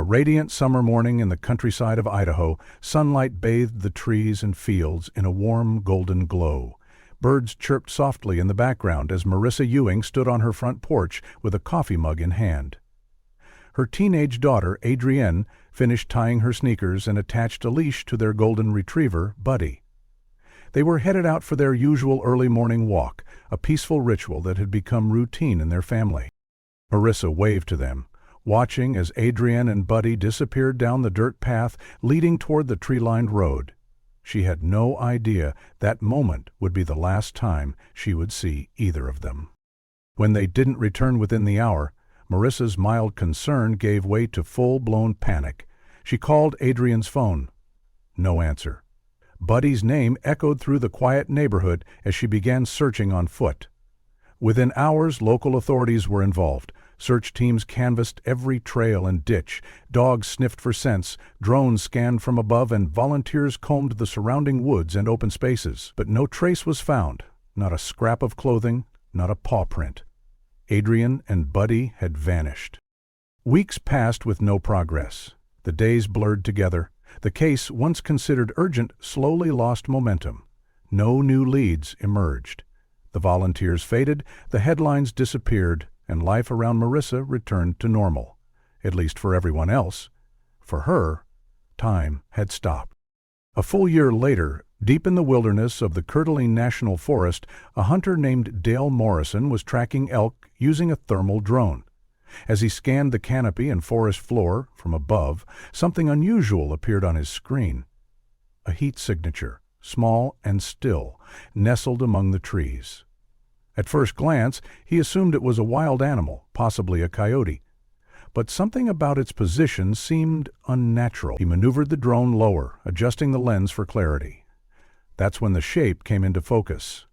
a radiant summer morning in the countryside of Idaho, sunlight bathed the trees and fields in a warm golden glow. Birds chirped softly in the background as Marissa Ewing stood on her front porch with a coffee mug in hand. Her teenage daughter, Adrienne, finished tying her sneakers and attached a leash to their golden retriever, Buddy. They were headed out for their usual early morning walk, a peaceful ritual that had become routine in their family. Marissa waved to them, watching as Adrienne and Buddy disappeared down the dirt path leading toward the tree-lined road. She had no idea that moment would be the last time she would see either of them. When they didn't return within the hour, Marissa's mild concern gave way to full-blown panic. She called Adrienne's phone. No answer. Buddy's name echoed through the quiet neighborhood as she began searching on foot. Within hours, local authorities were involved. Search teams canvassed every trail and ditch, dogs sniffed for scents, drones scanned from above, and volunteers combed the surrounding woods and open spaces. But no trace was found, not a scrap of clothing, not a paw print. Adrienne and Buddy had vanished. Weeks passed with no progress. The days blurred together. The case, once considered urgent, slowly lost momentum. No new leads emerged. The volunteers faded, the headlines disappeared, and life around Marissa returned to normal. At least for everyone else. For her, time had stopped. A full year later, deep in the wilderness of the Coeur d'Alene National Forest, a hunter named Dale Morrison was tracking elk using a thermal drone. As he scanned the canopy and forest floor from above, something unusual appeared on his screen. A heat signature, small and still, nestled among the trees. At first glance, he assumed it was a wild animal, possibly a coyote. But something about its position seemed unnatural. He maneuvered the drone lower, adjusting the lens for clarity. That's when the shape came into focus.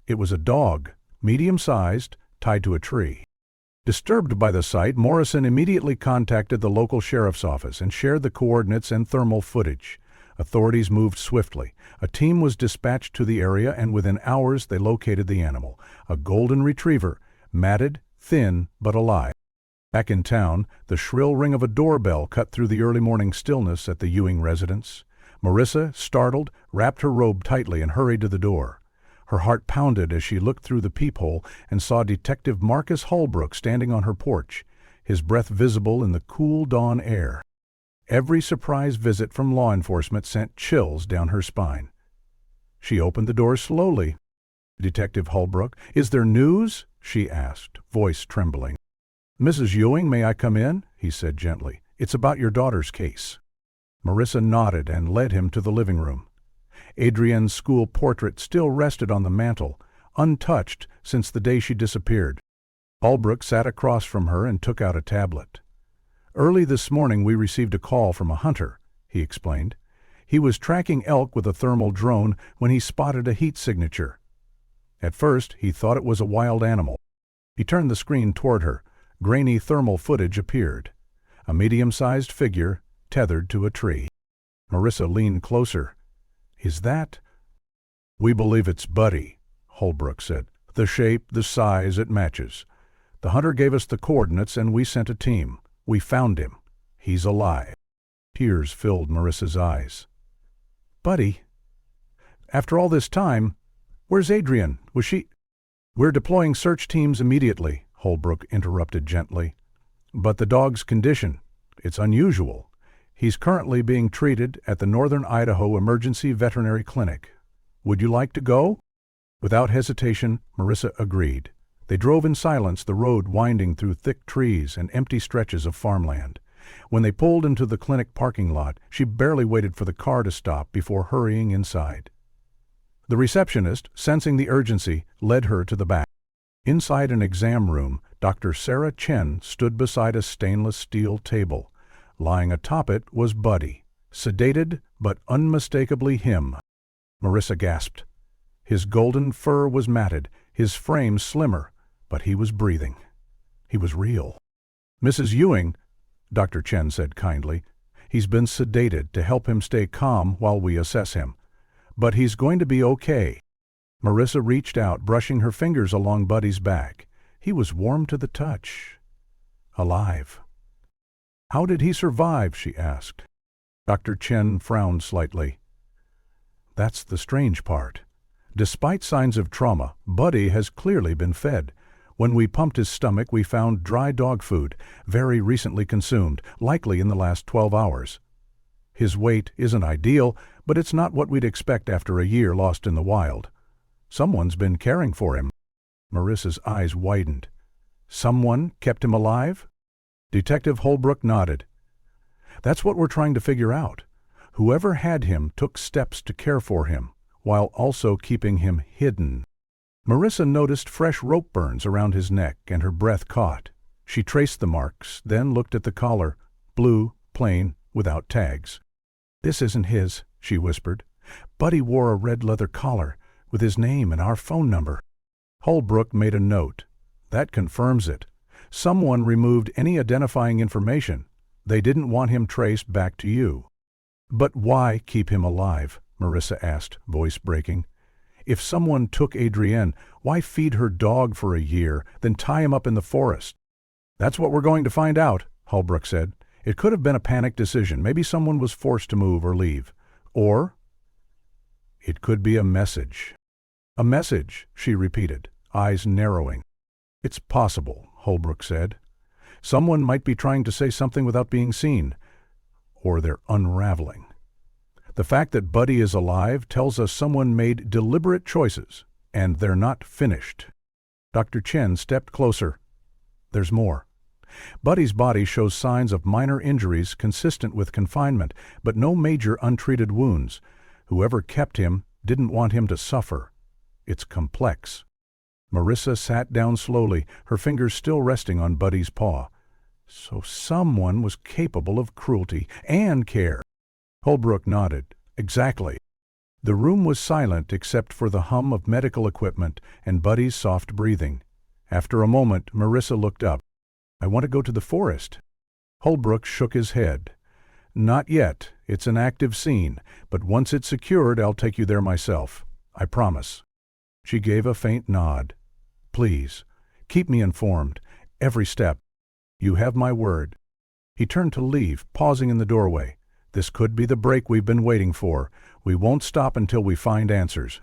It was a dog, medium-sized, tied to a tree. Disturbed by the sight, Morrison immediately contacted the local sheriff's office and shared the coordinates and thermal footage. Authorities moved swiftly. A team was dispatched to the area, and within hours they located the animal, a golden retriever, matted, thin, but alive. Back in town, the shrill ring of a doorbell cut through the early morning stillness at the Ewing residence. Marissa, startled, wrapped her robe tightly and hurried to the door. Her heart pounded as she looked through the peephole and saw Detective Marcus Holbrook standing on her porch, his breath visible in the cool dawn air. Every surprise visit from law enforcement sent chills down her spine. She opened the door slowly. "Detective Holbrook, is there news?" she asked, voice trembling. "Mrs. Ewing, may I come in?" he said gently. "It's about your daughter's case." Marissa nodded and led him to the living room. Adrienne's school portrait still rested on the mantel, untouched since the day she disappeared. Holbrook sat across from her and took out a tablet. "Early this morning we received a call from a hunter," he explained. "He was tracking elk with a thermal drone when he spotted a heat signature. At first he thought it was a wild animal." He turned the screen toward her. Grainy thermal footage appeared. A medium-sized figure tethered to a tree. Marissa leaned closer. "Is that—" "We believe it's Buddy," Holbrook said. "The shape, the size, it matches. The hunter gave us the coordinates and we sent a team. We found him. He's alive." Tears filled Marissa's eyes. "Buddy? After all this time, where's Adrienne? Was she—" "We're deploying search teams immediately," Holbrook interrupted gently. "But the dog's condition, it's unusual. He's currently being treated at the Northern Idaho Emergency Veterinary Clinic. Would you like to go?" Without hesitation, Marissa agreed. They drove in silence, the road winding through thick trees and empty stretches of farmland. When they pulled into the clinic parking lot, she barely waited for the car to stop before hurrying inside. The receptionist, sensing the urgency, led her to the back. Inside an exam room, Dr. Sarah Chen stood beside a stainless steel table. Lying atop it was Buddy, sedated but unmistakably him. Marissa gasped. His golden fur was matted, his frame slimmer, but he was breathing. He was real. "Mrs. Ewing," Dr. Chen said kindly, "he's been sedated to help him stay calm while we assess him. But he's going to be okay." Marissa reached out, brushing her fingers along Buddy's back. He was warm to the touch. Alive. "How did he survive?" she asked. Dr. Chen frowned slightly. "That's the strange part. Despite signs of trauma, Buddy has clearly been fed. When we pumped his stomach, we found dry dog food, very recently consumed, likely in the last 12 hours. His weight isn't ideal, but it's not what we'd expect after a year lost in the wild. Someone's been caring for him." Marissa's eyes widened. "Someone kept him alive?" Detective Holbrook nodded. "That's what we're trying to figure out. Whoever had him took steps to care for him, while also keeping him hidden." Marissa noticed fresh rope burns around his neck, and her breath caught. She traced the marks, then looked at the collar, blue, plain, without tags. "This isn't his," she whispered. "Buddy wore a red leather collar, with his name and our phone number." Holbrook made a note. "That confirms it. Someone removed any identifying information. They didn't want him traced back to you." "But why keep him alive?" Marissa asked, voice breaking. "If someone took Adrienne, why feed her dog for a year, then tie him up in the forest?" "That's what we're going to find out," Holbrook said. "It could have been a panic decision. Maybe someone was forced to move or leave. Or it could be a message." "A message," she repeated, eyes narrowing. "It's possible," Holbrook said. "Someone might be trying to say something without being seen. Or they're unraveling. The fact that Buddy is alive tells us someone made deliberate choices, and they're not finished." Dr. Chen stepped closer. "There's more. Buddy's body shows signs of minor injuries consistent with confinement, but no major untreated wounds. Whoever kept him didn't want him to suffer. It's complex." Marissa sat down slowly, her fingers still resting on Buddy's paw. "So someone was capable of cruelty and care." Holbrook nodded. "Exactly." The room was silent except for the hum of medical equipment and Buddy's soft breathing. After a moment, Marissa looked up. "I want to go to the forest." Holbrook shook his head. "Not yet. It's an active scene, but once it's secured, I'll take you there myself. I promise." She gave a faint nod. "Please, keep me informed. Every step. You have my word." He turned to leave, pausing in the doorway. "This could be the break we've been waiting for. We won't stop until we find answers."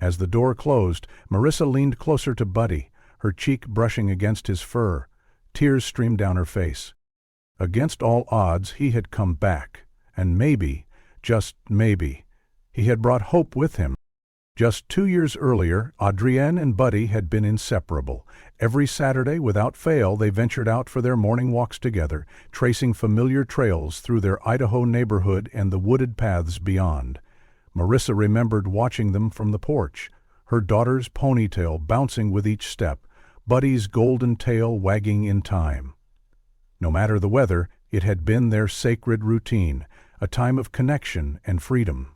As the door closed, Marissa leaned closer to Buddy, her cheek brushing against his fur. Tears streamed down her face. Against all odds, he had come back. And maybe, just maybe, he had brought hope with him. Just 2 years earlier, Adrienne and Buddy had been inseparable. Every Saturday, without fail, they ventured out for their morning walks together, tracing familiar trails through their Idaho neighborhood and the wooded paths beyond. Marissa remembered watching them from the porch, her daughter's ponytail bouncing with each step, Buddy's golden tail wagging in time. No matter the weather, it had been their sacred routine, a time of connection and freedom.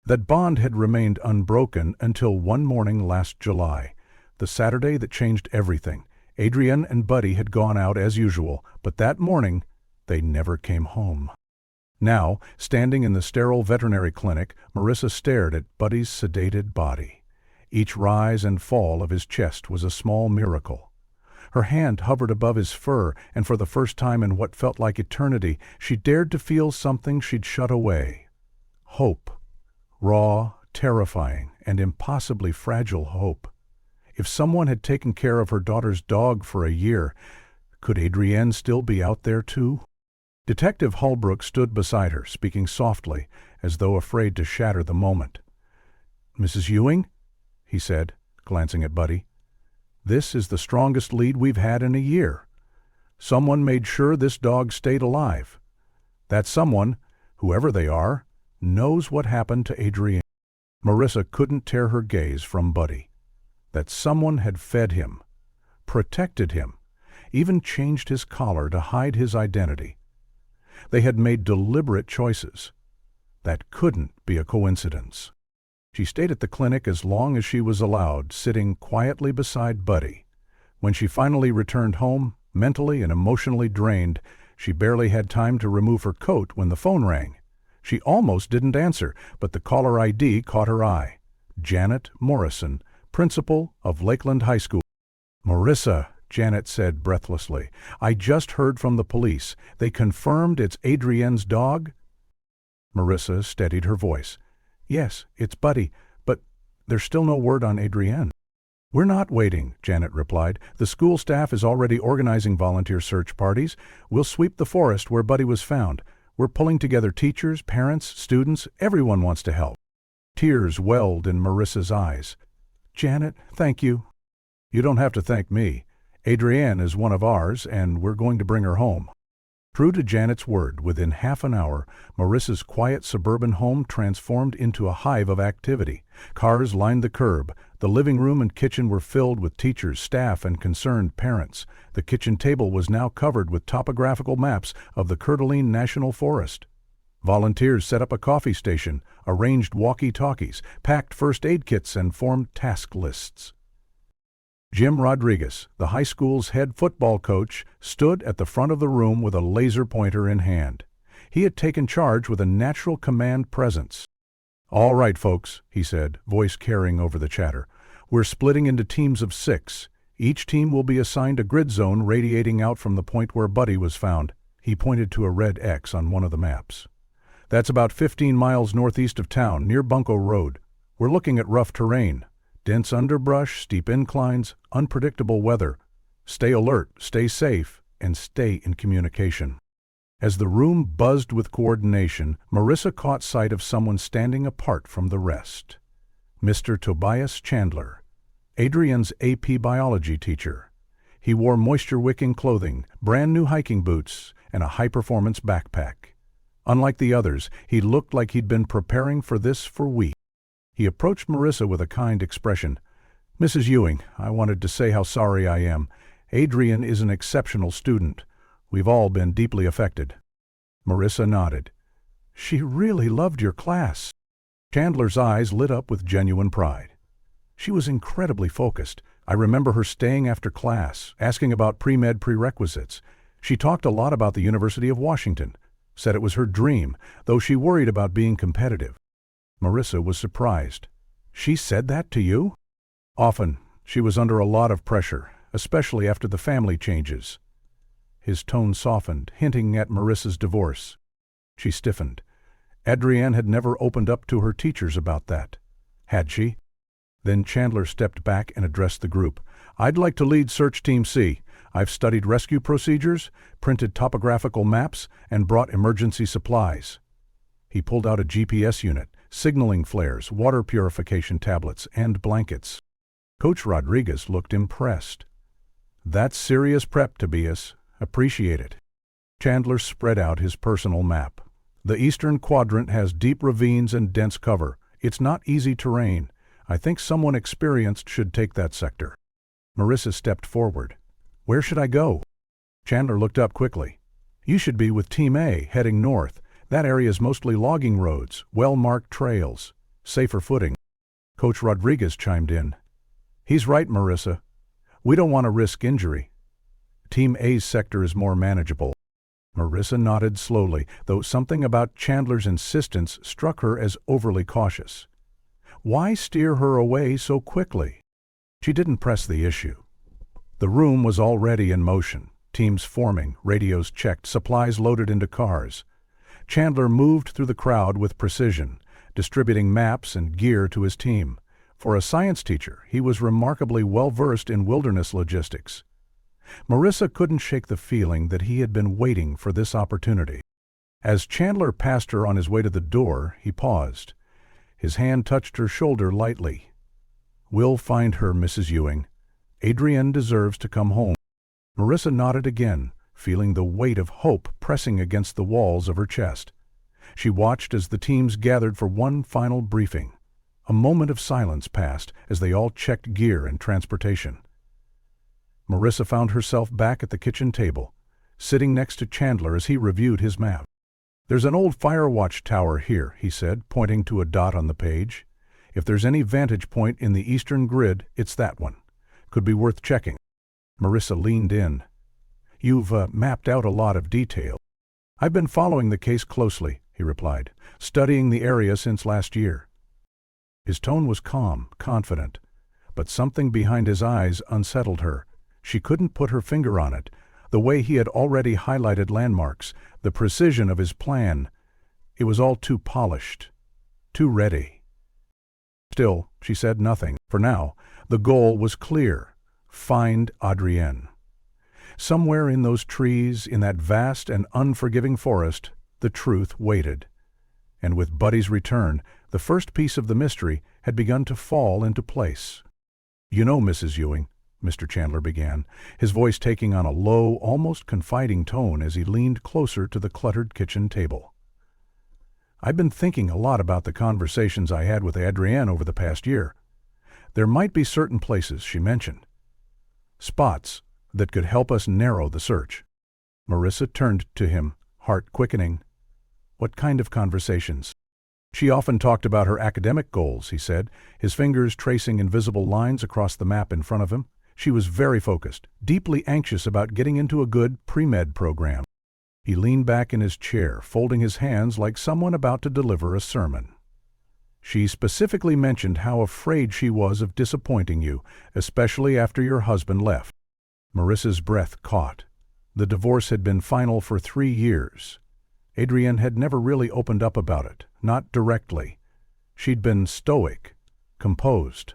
That bond had remained unbroken until one morning last July, the Saturday that changed everything. Adrienne and Buddy had gone out as usual, but that morning they never came home. Now, standing in the sterile veterinary clinic, Marissa stared at Buddy's sedated body. Each rise and fall of his chest was a small miracle. Her hand hovered above his fur, and for the first time in what felt like eternity, she dared to feel something she'd shut away. Hope. Raw, terrifying, and impossibly fragile hope. If someone had taken care of her daughter's dog for a year, could Adrienne still be out there too? Detective Holbrook stood beside her, speaking softly, as though afraid to shatter the moment. "Mrs. Ewing?" he said, glancing at Buddy. "This is the strongest lead we've had in a year. Someone made sure this dog stayed alive. That someone, whoever they are, knows what happened to Adrienne." Marissa couldn't tear her gaze from Buddy. That someone had fed him, protected him, even changed his collar to hide his identity. They had made deliberate choices. That couldn't be a coincidence. She stayed at the clinic as long as she was allowed, sitting quietly beside Buddy. When she finally returned home, mentally and emotionally drained, she barely had time to remove her coat when the phone rang. She almost didn't answer, but the caller ID caught her eye. Janet Morrison, principal of Lakeland High School. "Marissa," Janet said breathlessly. "I just heard from the police. They confirmed it's Adrienne's dog?" Marissa steadied her voice. "Yes, it's Buddy, but there's still no word on Adrienne." "We're not waiting," Janet replied. "The school staff is already organizing volunteer search parties. We'll sweep the forest where Buddy was found. We're pulling together teachers, parents, students. Everyone wants to help." Tears welled in Marissa's eyes. "Janet, thank you." "You don't have to thank me. Adrienne is one of ours, and we're going to bring her home." True to Janet's word, within half an hour, Marissa's quiet suburban home transformed into a hive of activity. Cars lined the curb. The living room and kitchen were filled with teachers, staff, and concerned parents. The kitchen table was now covered with topographical maps of the Coeur d'Alene National Forest. Volunteers set up a coffee station, arranged walkie-talkies, packed first aid kits, and formed task lists. Jim Rodriguez, the high school's head football coach, stood at the front of the room with a laser pointer in hand. He had taken charge with a natural command presence. "All right, folks," he said, voice carrying over the chatter. "We're splitting into teams of 6. Each team will be assigned a grid zone radiating out from the point where Buddy was found." He pointed to a red X on one of the maps. "That's about 15 miles northeast of town, near Bunko Road. We're looking at rough terrain. Dense underbrush, steep inclines, unpredictable weather. Stay alert, stay safe, and stay in communication." As the room buzzed with coordination, Marissa caught sight of someone standing apart from the rest. Mr. Tobias Chandler, Adrienne's AP biology teacher. He wore moisture-wicking clothing, brand-new hiking boots, and a high-performance backpack. Unlike the others, he looked like he'd been preparing for this for weeks. He approached Marissa with a kind expression. "Mrs. Ewing, I wanted to say how sorry I am. Adrienne is an exceptional student. We've all been deeply affected." Marissa nodded. "She really loved your class." Chandler's eyes lit up with genuine pride. "She was incredibly focused. I remember her staying after class, asking about pre-med prerequisites. She talked a lot about the University of Washington, said it was her dream, though she worried about being competitive." Marissa was surprised. "She said that to you?" "Often. She was under a lot of pressure, especially after the family changes." His tone softened, hinting at Marissa's divorce. She stiffened. Adrienne had never opened up to her teachers about that. Had she? Then Chandler stepped back and addressed the group. "I'd like to lead Search Team C. I've studied rescue procedures, printed topographical maps, and brought emergency supplies." He pulled out a GPS unit, signaling flares, water purification tablets, and blankets. Coach Rodriguez looked impressed. "That's serious prep, Tobias. Appreciate it." Chandler spread out his personal map. "The eastern quadrant has deep ravines and dense cover. It's not easy terrain. I think someone experienced should take that sector." Marissa stepped forward. "Where should I go?" Chandler looked up quickly. "You should be with Team A, heading north. That area is mostly logging roads, well-marked trails, safer footing." Coach Rodriguez chimed in. "He's right, Marissa. We don't want to risk injury. Team A's sector is more manageable." Marissa nodded slowly, though something about Chandler's insistence struck her as overly cautious. Why steer her away so quickly? She didn't press the issue. The room was already in motion, teams forming, radios checked, supplies loaded into cars. Chandler moved through the crowd with precision, distributing maps and gear to his team. For a science teacher, he was remarkably well-versed in wilderness logistics. Marissa couldn't shake the feeling that he had been waiting for this opportunity. As Chandler passed her on his way to the door, he paused. His hand touched her shoulder lightly. "We'll find her, Mrs. Ewing. Adrienne deserves to come home." Marissa nodded again, feeling the weight of hope pressing against the walls of her chest. She watched as the teams gathered for one final briefing. A moment of silence passed as they all checked gear and transportation. Marissa found herself back at the kitchen table, sitting next to Chandler as he reviewed his map. "There's an old fire watch tower here," he said, pointing to a dot on the page. "If there's any vantage point in the eastern grid, it's that one. Could be worth checking." Marissa leaned in. "You've mapped out a lot of detail." "I've been following the case closely," he replied, "studying the area since last year." His tone was calm, confident, but something behind his eyes unsettled her. She couldn't put her finger on it. The way he had already highlighted landmarks, the precision of his plan. It was all too polished, too ready. Still, she said nothing. For now, the goal was clear. Find Adrienne. Somewhere in those trees, in that vast and unforgiving forest, the truth waited. And with Buddy's return, the first piece of the mystery had begun to fall into place. "You know, Mrs. Ewing," Mr. Chandler began, his voice taking on a low, almost confiding tone as he leaned closer to the cluttered kitchen table. "I've been thinking a lot about the conversations I had with Adrienne over the past year. There might be certain places she mentioned. Spots that could help us narrow the search." Marissa turned to him, heart quickening. "What kind of conversations?" "She often talked about her academic goals," he said, his fingers tracing invisible lines across the map in front of him. "She was very focused, deeply anxious about getting into a good pre-med program." He leaned back in his chair, folding his hands like someone about to deliver a sermon. "She specifically mentioned how afraid she was of disappointing you, especially after your husband left." Marissa's breath caught. The divorce had been final for 3 years. Adrienne had never really opened up about it, not directly. She'd been stoic, composed.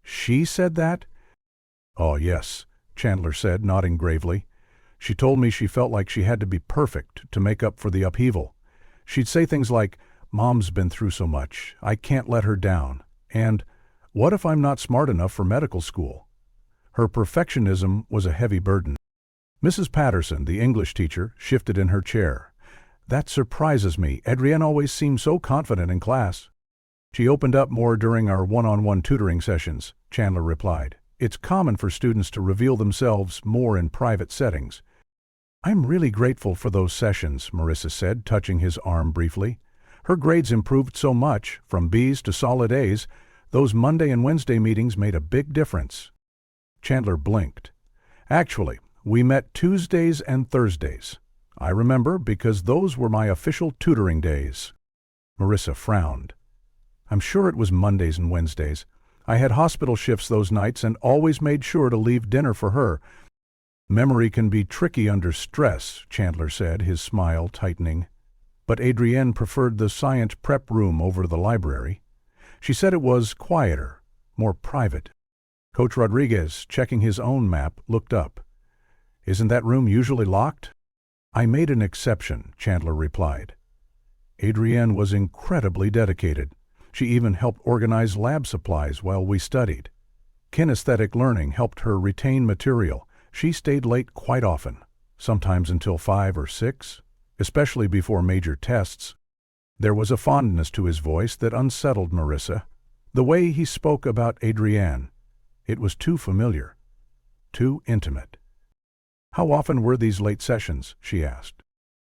"She said that?" "Oh, yes," Chandler said, nodding gravely. "She told me she felt like she had to be perfect to make up for the upheaval. She'd say things like, 'Mom's been through so much, I can't let her down,' and 'What if I'm not smart enough for medical school?' Her perfectionism was a heavy burden." Mrs. Patterson, the English teacher, shifted in her chair. "That surprises me. Adrienne always seemed so confident in class." "She opened up more during our one-on-one tutoring sessions," Chandler replied. "It's common for students to reveal themselves more in private settings." "I'm really grateful for those sessions," Marissa said, touching his arm briefly. "Her grades improved so much, from B's to solid A's. Those Monday and Wednesday meetings made a big difference." Chandler blinked. "Actually, we met Tuesdays and Thursdays. I remember because those were my official tutoring days." Marissa frowned. "I'm sure it was Mondays and Wednesdays. I had hospital shifts those nights and always made sure to leave dinner for her." "Memory can be tricky under stress," Chandler said, his smile tightening. "But Adrienne preferred the science prep room over the library. She said it was quieter, more private." Coach Rodriguez, checking his own map, looked up. "Isn't that room usually locked?" "I made an exception," Chandler replied. Adrienne was incredibly dedicated. She even helped organize lab supplies while we studied. Kinesthetic learning helped her retain material. She stayed late quite often, sometimes until 5 or 6, especially before major tests. There was a fondness to his voice that unsettled Marissa. The way he spoke about Adrienne, it was too familiar, too intimate. "How often were these late sessions?" she asked.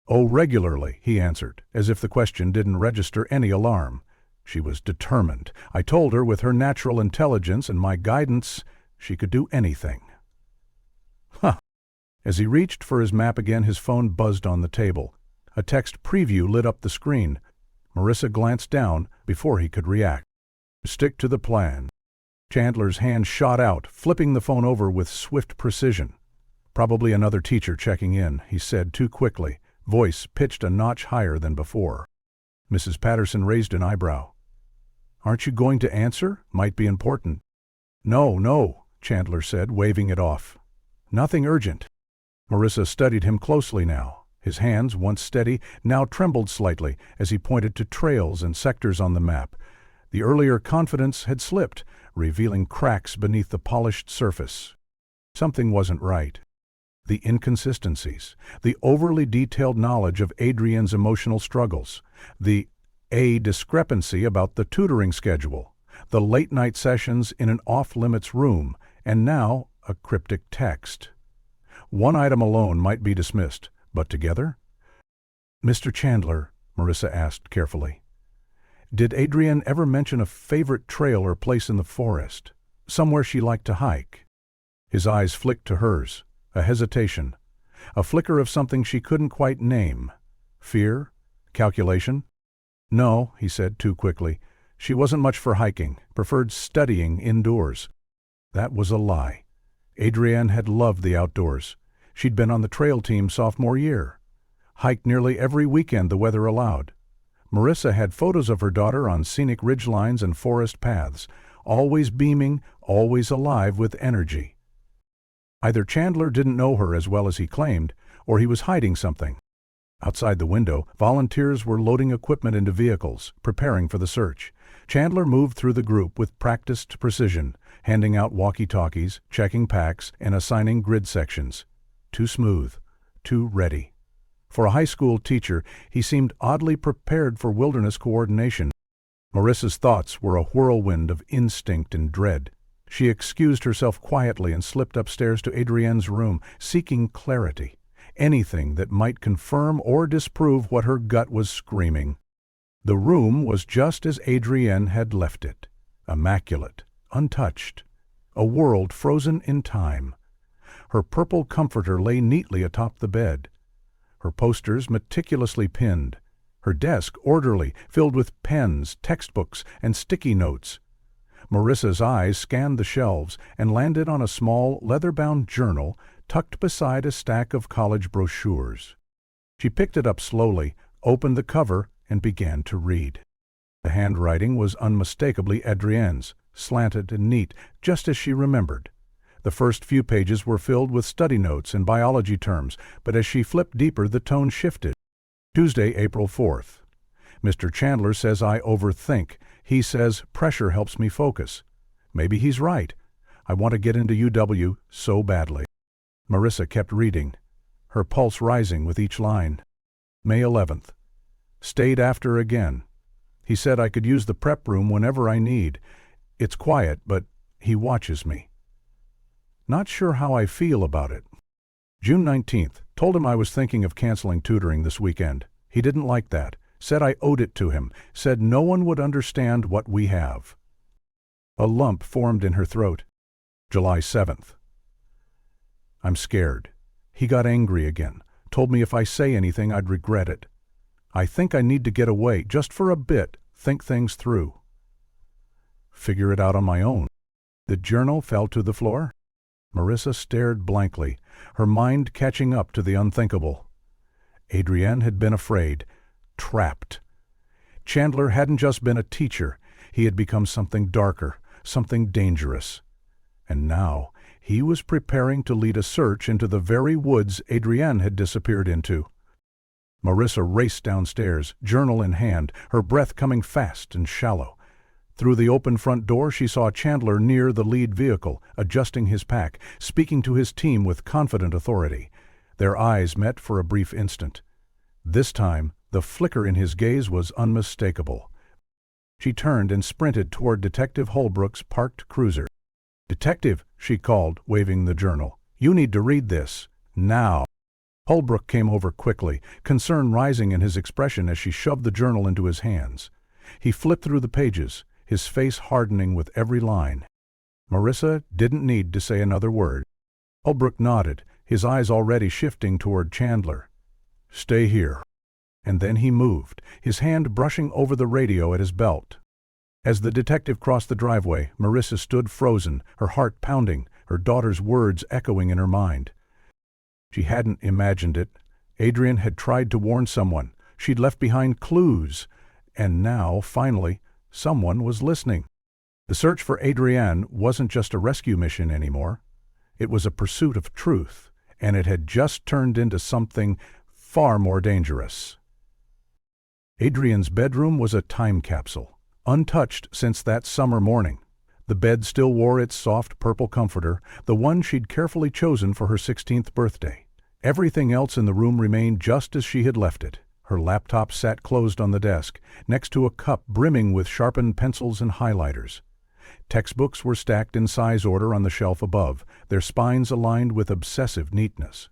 "Oh, regularly," he answered, as if the question didn't register any alarm. She was determined. I told her with her natural intelligence and my guidance, she could do anything. Huh. As he reached for his map again, his phone buzzed on the table. A text preview lit up the screen. Marissa glanced down before he could react. "Stick to the plan." Chandler's hand shot out, flipping the phone over with swift precision. "Probably another teacher checking in," he said too quickly, voice pitched a notch higher than before. Mrs. Patterson raised an eyebrow. "Aren't you going to answer? Might be important." No, Chandler said, waving it off. "Nothing urgent." Marissa studied him closely now. His hands, once steady, now trembled slightly as he pointed to trails and sectors on the map. The earlier confidence had slipped, revealing cracks beneath the polished surface. Something wasn't right. The inconsistencies, the overly detailed knowledge of Adrienne's emotional struggles, the discrepancy about the tutoring schedule, the late-night sessions in an off-limits room, and now a cryptic text. One item alone might be dismissed, but together? "Mr. Chandler," Marissa asked carefully, "did Adrienne ever mention a favorite trail or place in the forest, somewhere she liked to hike?" His eyes flicked to hers, a hesitation, a flicker of something she couldn't quite name. Fear? Calculation? "No," he said too quickly. "She wasn't much for hiking, preferred studying indoors." That was a lie. Adrienne had loved the outdoors. She'd been on the trail team sophomore year. Hiked nearly every weekend the weather allowed. Marissa had photos of her daughter on scenic ridgelines and forest paths, always beaming, always alive with energy. Either Chandler didn't know her as well as he claimed, or he was hiding something. Outside the window, volunteers were loading equipment into vehicles, preparing for the search. Chandler moved through the group with practiced precision, handing out walkie-talkies, checking packs, and assigning grid sections. Too smooth, too ready. For a high school teacher, he seemed oddly prepared for wilderness coordination. Marissa's thoughts were a whirlwind of instinct and dread. She excused herself quietly and slipped upstairs to Adrienne's room, seeking clarity, anything that might confirm or disprove what her gut was screaming. The room was just as Adrienne had left it, immaculate, untouched, a world frozen in time. Her purple comforter lay neatly atop the bed, her posters meticulously pinned, her desk orderly, filled with pens, textbooks, and sticky notes. Marissa's eyes scanned the shelves and landed on a small, leather-bound journal tucked beside a stack of college brochures. She picked it up slowly, opened the cover, and began to read. The handwriting was unmistakably Adrienne's, slanted and neat, just as she remembered. The first few pages were filled with study notes and biology terms, but as she flipped deeper, the tone shifted. Tuesday, April 4th. Mr. Chandler says I overthink. He says pressure helps me focus. Maybe he's right. I want to get into UW so badly. Marissa kept reading, her pulse rising with each line. May 11th. Stayed after again. He said I could use the prep room whenever I need. It's quiet, but he watches me. Not sure how I feel about it. June 19th. Told him I was thinking of canceling tutoring this weekend. He didn't like that. Said I owed it to him. Said no one would understand what we have. A lump formed in her throat. July 7th. I'm scared. He got angry again. Told me if I say anything I'd regret it. I think I need to get away, just for a bit, think things through. Figure it out on my own. The journal fell to the floor. Marissa stared blankly, her mind catching up to the unthinkable. Adrienne had been afraid, trapped. Chandler hadn't just been a teacher, he had become something darker, something dangerous. And now he was preparing to lead a search into the very woods Adrienne had disappeared into. Marissa raced downstairs, journal in hand, her breath coming fast and shallow. Through the open front door she saw Chandler near the lead vehicle, adjusting his pack, speaking to his team with confident authority. Their eyes met for a brief instant. This time, the flicker in his gaze was unmistakable. She turned and sprinted toward Detective Holbrook's parked cruiser. "Detective," she called, waving the journal. "You need to read this. Now." Holbrook came over quickly, concern rising in his expression as she shoved the journal into his hands. He flipped through the pages, his face hardening with every line. Marissa didn't need to say another word. Holbrook nodded, his eyes already shifting toward Chandler. "Stay here." And then he moved, his hand brushing over the radio at his belt. As the detective crossed the driveway, Marissa stood frozen, her heart pounding, her daughter's words echoing in her mind. She hadn't imagined it. Adrienne had tried to warn someone. She'd left behind clues. And now, finally, someone was listening. The search for Adrienne wasn't just a rescue mission anymore. It was a pursuit of truth, and it had just turned into something far more dangerous. Adrienne's bedroom was a time capsule, untouched since that summer morning. The bed still wore its soft purple comforter, the one she'd carefully chosen for her 16th birthday. Everything else in the room remained just as she had left it. Her laptop sat closed on the desk, next to a cup brimming with sharpened pencils and highlighters. Textbooks were stacked in size order on the shelf above, their spines aligned with obsessive neatness.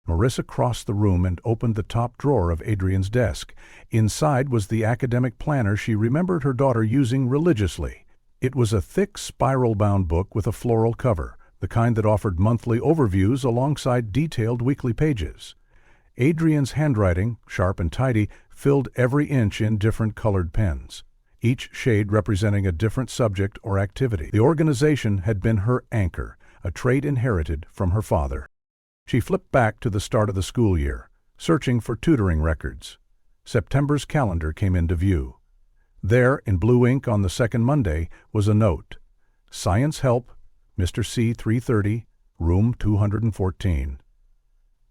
Marissa crossed the room and opened the top drawer of Adrienne's desk. Inside was the academic planner she remembered her daughter using religiously. It was a thick, spiral-bound book with a floral cover, the kind that offered monthly overviews alongside detailed weekly pages. Adrienne's handwriting, sharp and tidy, filled every inch in different colored pens, each shade representing a different subject or activity. The organization had been her anchor, a trait inherited from her father. She flipped back to the start of the school year, searching for tutoring records. September's calendar came into view. There, in blue ink on the second Monday, was a note. Science Help, Mr. C. 330, room 214.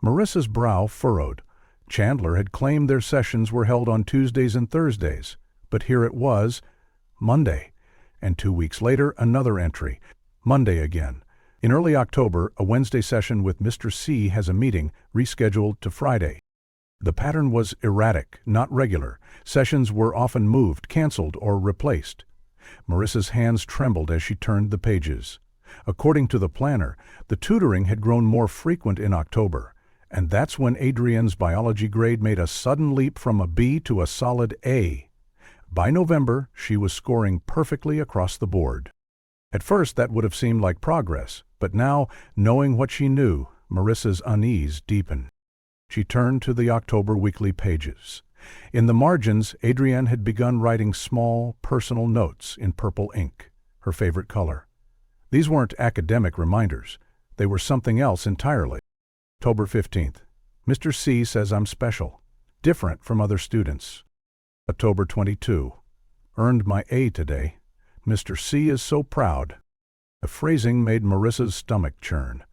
Marissa's brow furrowed. Chandler had claimed their sessions were held on Tuesdays and Thursdays, but here it was, Monday. And 2 weeks later, another entry, Monday again. In early October, a Wednesday session with Mr. C has a meeting, rescheduled to Friday. The pattern was erratic, not regular. Sessions were often moved, canceled, or replaced. Marissa's hands trembled as she turned the pages. According to the planner, the tutoring had grown more frequent in October, and that's when Adrienne's biology grade made a sudden leap from a B to a solid A. By November, she was scoring perfectly across the board. At first, that would have seemed like progress, but now, knowing what she knew, Marissa's unease deepened. She turned to the October weekly pages. In the margins, Adrienne had begun writing small, personal notes in purple ink, her favorite color. These weren't academic reminders. They were something else entirely. October 15th. Mr. C says I'm special, different from other students. October 22. Earned my A today. Mr. C is so proud. The phrasing made Marissa's stomach churn.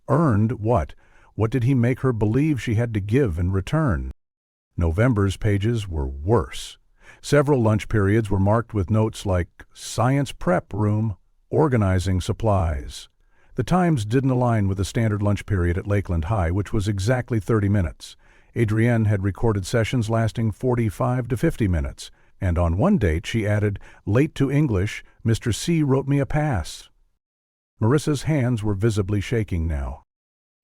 Earned what? What did he make her believe she had to give in return? November's pages were worse. Several lunch periods were marked with notes like Science Prep Room, Organizing Supplies. The times didn't align with the standard lunch period at Lakeland High, which was exactly 30 minutes. Adrienne had recorded sessions lasting 45 to 50 minutes, and on one date she added, "Late to English, Mr. C wrote me a pass." Marissa's hands were visibly shaking now.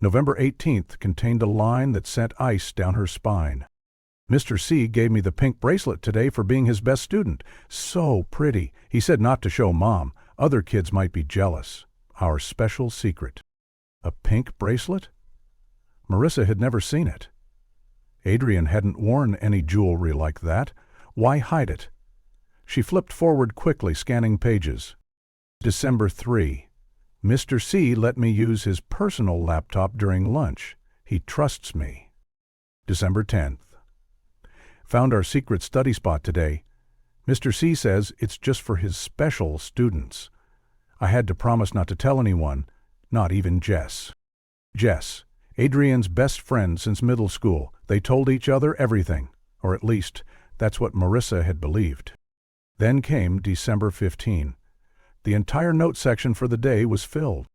November 18th contained a line that sent ice down her spine. Mr. C gave me the pink bracelet today for being his best student. So pretty. He said not to show Mom. Other kids might be jealous. Our special secret. A pink bracelet? Marissa had never seen it. Adrienne hadn't worn any jewelry like that. Why hide it? She flipped forward quickly, scanning pages. December 3. Mr. C let me use his personal laptop during lunch. He trusts me. December 10th. Found our secret study spot today. Mr. C says it's just for his special students. I had to promise not to tell anyone, not even Jess. Jess, Adrienne's best friend since middle school. They told each other everything, or at least that's what Marissa had believed. Then came December 15. The entire note section for the day was filled.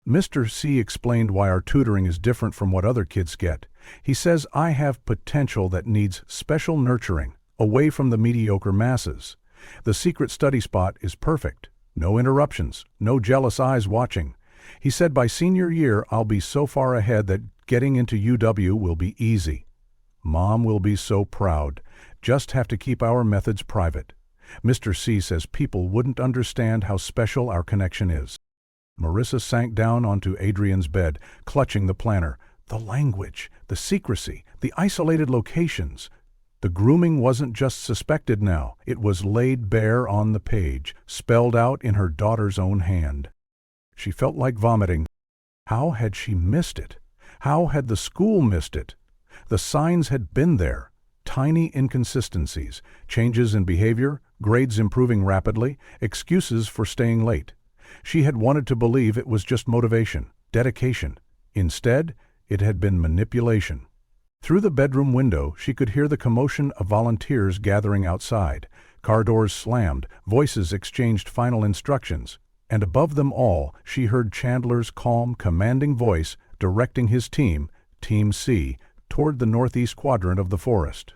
Mr. C explained why our tutoring is different from what other kids get. He says I have potential that needs special nurturing, away from the mediocre masses. The secret study spot is perfect. No interruptions, no jealous eyes watching. He said by senior year I'll be so far ahead that getting into UW will be easy. Mom will be so proud. Just have to keep our methods private. Mr. C says people wouldn't understand how special our connection is. Marissa sank down onto Adrienne's bed, clutching the planner. The language, the secrecy, the isolated locations. The grooming wasn't just suspected now. It was laid bare on the page, spelled out in her daughter's own hand. She felt like vomiting. How had she missed it? How had the school missed it? The signs had been there. Tiny inconsistencies, changes in behavior, grades improving rapidly, excuses for staying late. She had wanted to believe it was just motivation, dedication. Instead, it had been manipulation. Through the bedroom window, she could hear the commotion of volunteers gathering outside. Car doors slammed, voices exchanged final instructions, and above them all, she heard Chandler's calm, commanding voice directing his team, Team C, toward the northeast quadrant of the forest.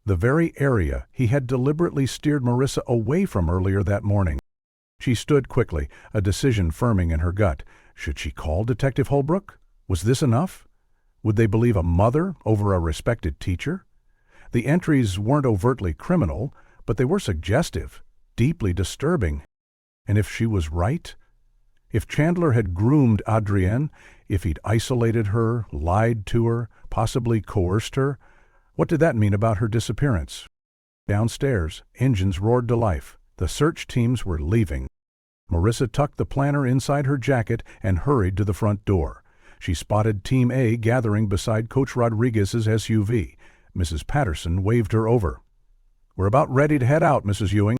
The very area he had deliberately steered Marissa away from earlier that morning. She stood quickly, a decision firming in her gut. Should she call Detective Holbrook? Was this enough? Would they believe a mother over a respected teacher? The entries weren't overtly criminal, but they were suggestive, deeply disturbing. And if she was right? If Chandler had groomed Adrienne, if he'd isolated her, lied to her, possibly coerced her, what did that mean about her disappearance? Downstairs, engines roared to life. The search teams were leaving. Marissa tucked the planner inside her jacket and hurried to the front door. She spotted Team A gathering beside Coach Rodriguez's SUV. Mrs. Patterson waved her over. "We're about ready to head out, Mrs. Ewing."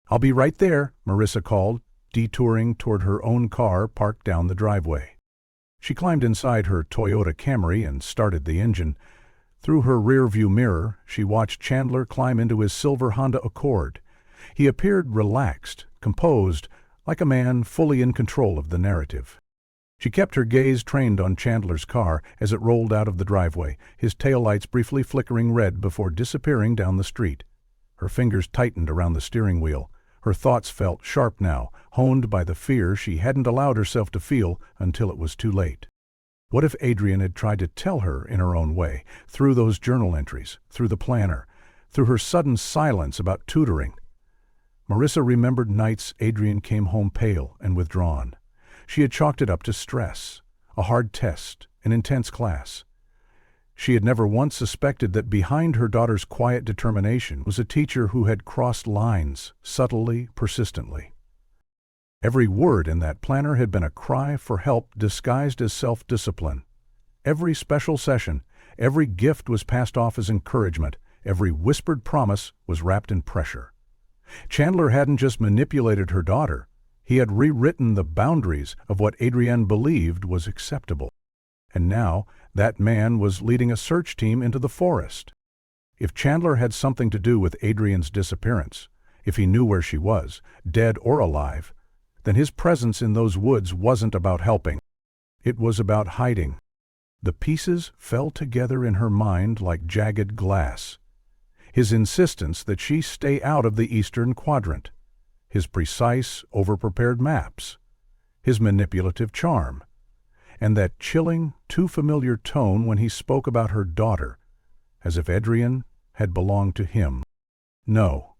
"I'll be right there," Marissa called, detouring toward her own car parked down the driveway. She climbed inside her Toyota Camry and started the engine. Through her rearview mirror, she watched Chandler climb into his silver Honda Accord. He appeared relaxed, composed, like a man fully in control of the narrative. She kept her gaze trained on Chandler's car as it rolled out of the driveway, his taillights briefly flickering red before disappearing down the street. Her fingers tightened around the steering wheel. Her thoughts felt sharp now, honed by the fear she hadn't allowed herself to feel until it was too late. What if Adrian had tried to tell her in her own way, through those journal entries, through the planner, through her sudden silence about tutoring? Marissa remembered nights Adrian came home pale and withdrawn. She had chalked it up to stress, a hard test, an intense class. She had never once suspected that behind her daughter's quiet determination was a teacher who had crossed lines, subtly, persistently. Every word in that planner had been a cry for help disguised as self-discipline. Every special session, every gift was passed off as encouragement, every whispered promise was wrapped in pressure. Chandler hadn't just manipulated her daughter, he had rewritten the boundaries of what Adrienne believed was acceptable. And now, that man was leading a search team into the forest. If Chandler had something to do with Adrienne's disappearance, if he knew where she was, dead or alive, then his presence in those woods wasn't about helping. It was about hiding. The pieces fell together in her mind like jagged glass. His insistence that she stay out of the eastern quadrant, his precise, over-prepared maps, his manipulative charm, and that chilling, too familiar tone when he spoke about her daughter, as if Adrienne had belonged to him. No,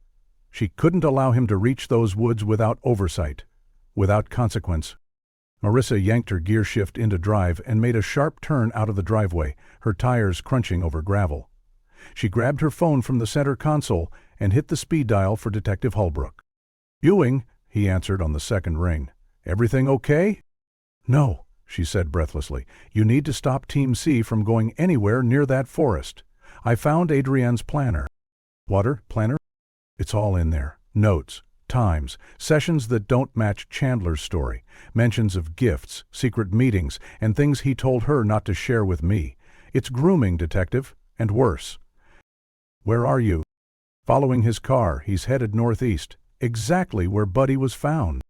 she couldn't allow him to reach those woods without oversight, without consequence. Marissa yanked her gear shift into drive and made a sharp turn out of the driveway, her tires crunching over gravel. She grabbed her phone from the center console and hit the speed dial for Detective Holbrook. "Ewing," he answered on the second ring. "Everything okay?" "No," she said breathlessly. "You need to stop Team C from going anywhere near that forest. I found Adrienne's planner." Planner? It's all in there. Notes, times, sessions that don't match Chandler's story, mentions of gifts, secret meetings, and things he told her not to share with me. It's grooming, Detective, and worse. "Where are you?" "Following his car. He's headed northeast, exactly where Buddy was found."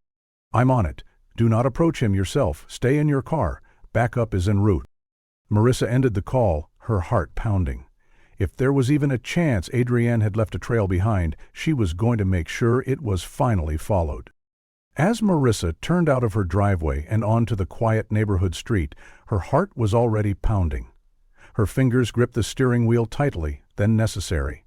"I'm on it. Do not approach him yourself. Stay in your car. Backup is en route." Marissa ended the call, her heart pounding. If there was even a chance Adrienne had left a trail behind, she was going to make sure it was finally followed. As Marissa turned out of her driveway and onto the quiet neighborhood street, her heart was already pounding. Her fingers gripped the steering wheel tightly, than necessary.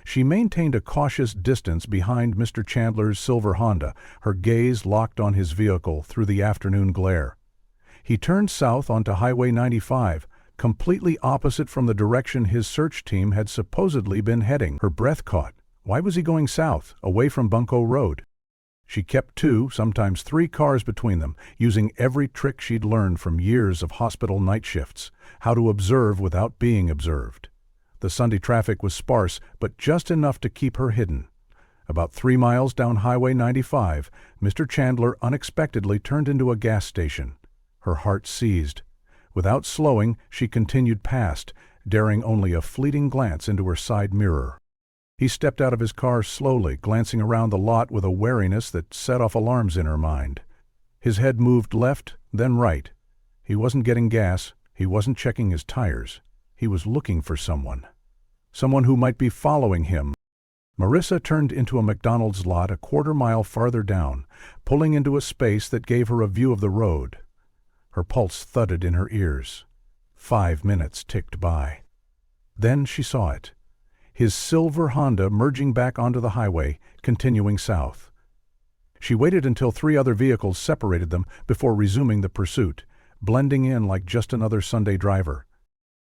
She maintained a cautious distance behind Mr. Chandler's silver Honda, her gaze locked on his vehicle through the afternoon glare. He turned south onto Highway 95, completely opposite from the direction his search team had supposedly been heading. Her breath caught. Why was he going south, away from Bunko Road? She kept 2, sometimes 3 cars between them, using every trick she'd learned from years of hospital night shifts, how to observe without being observed. The Sunday traffic was sparse, but just enough to keep her hidden. About 3 miles down Highway 95, Mr. Chandler unexpectedly turned into a gas station. Her heart seized. Without slowing, she continued past, daring only a fleeting glance into her side mirror. He stepped out of his car slowly, glancing around the lot with a wariness that set off alarms in her mind. His head moved left, then right. He wasn't getting gas. He wasn't checking his tires. He was looking for someone. Someone who might be following him. Marissa turned into a McDonald's lot a quarter-mile farther down, pulling into a space that gave her a view of the road. Her pulse thudded in her ears. 5 minutes ticked by. Then she saw it. His silver Honda merging back onto the highway, continuing south. She waited until 3 other vehicles separated them before resuming the pursuit, blending in like just another Sunday driver.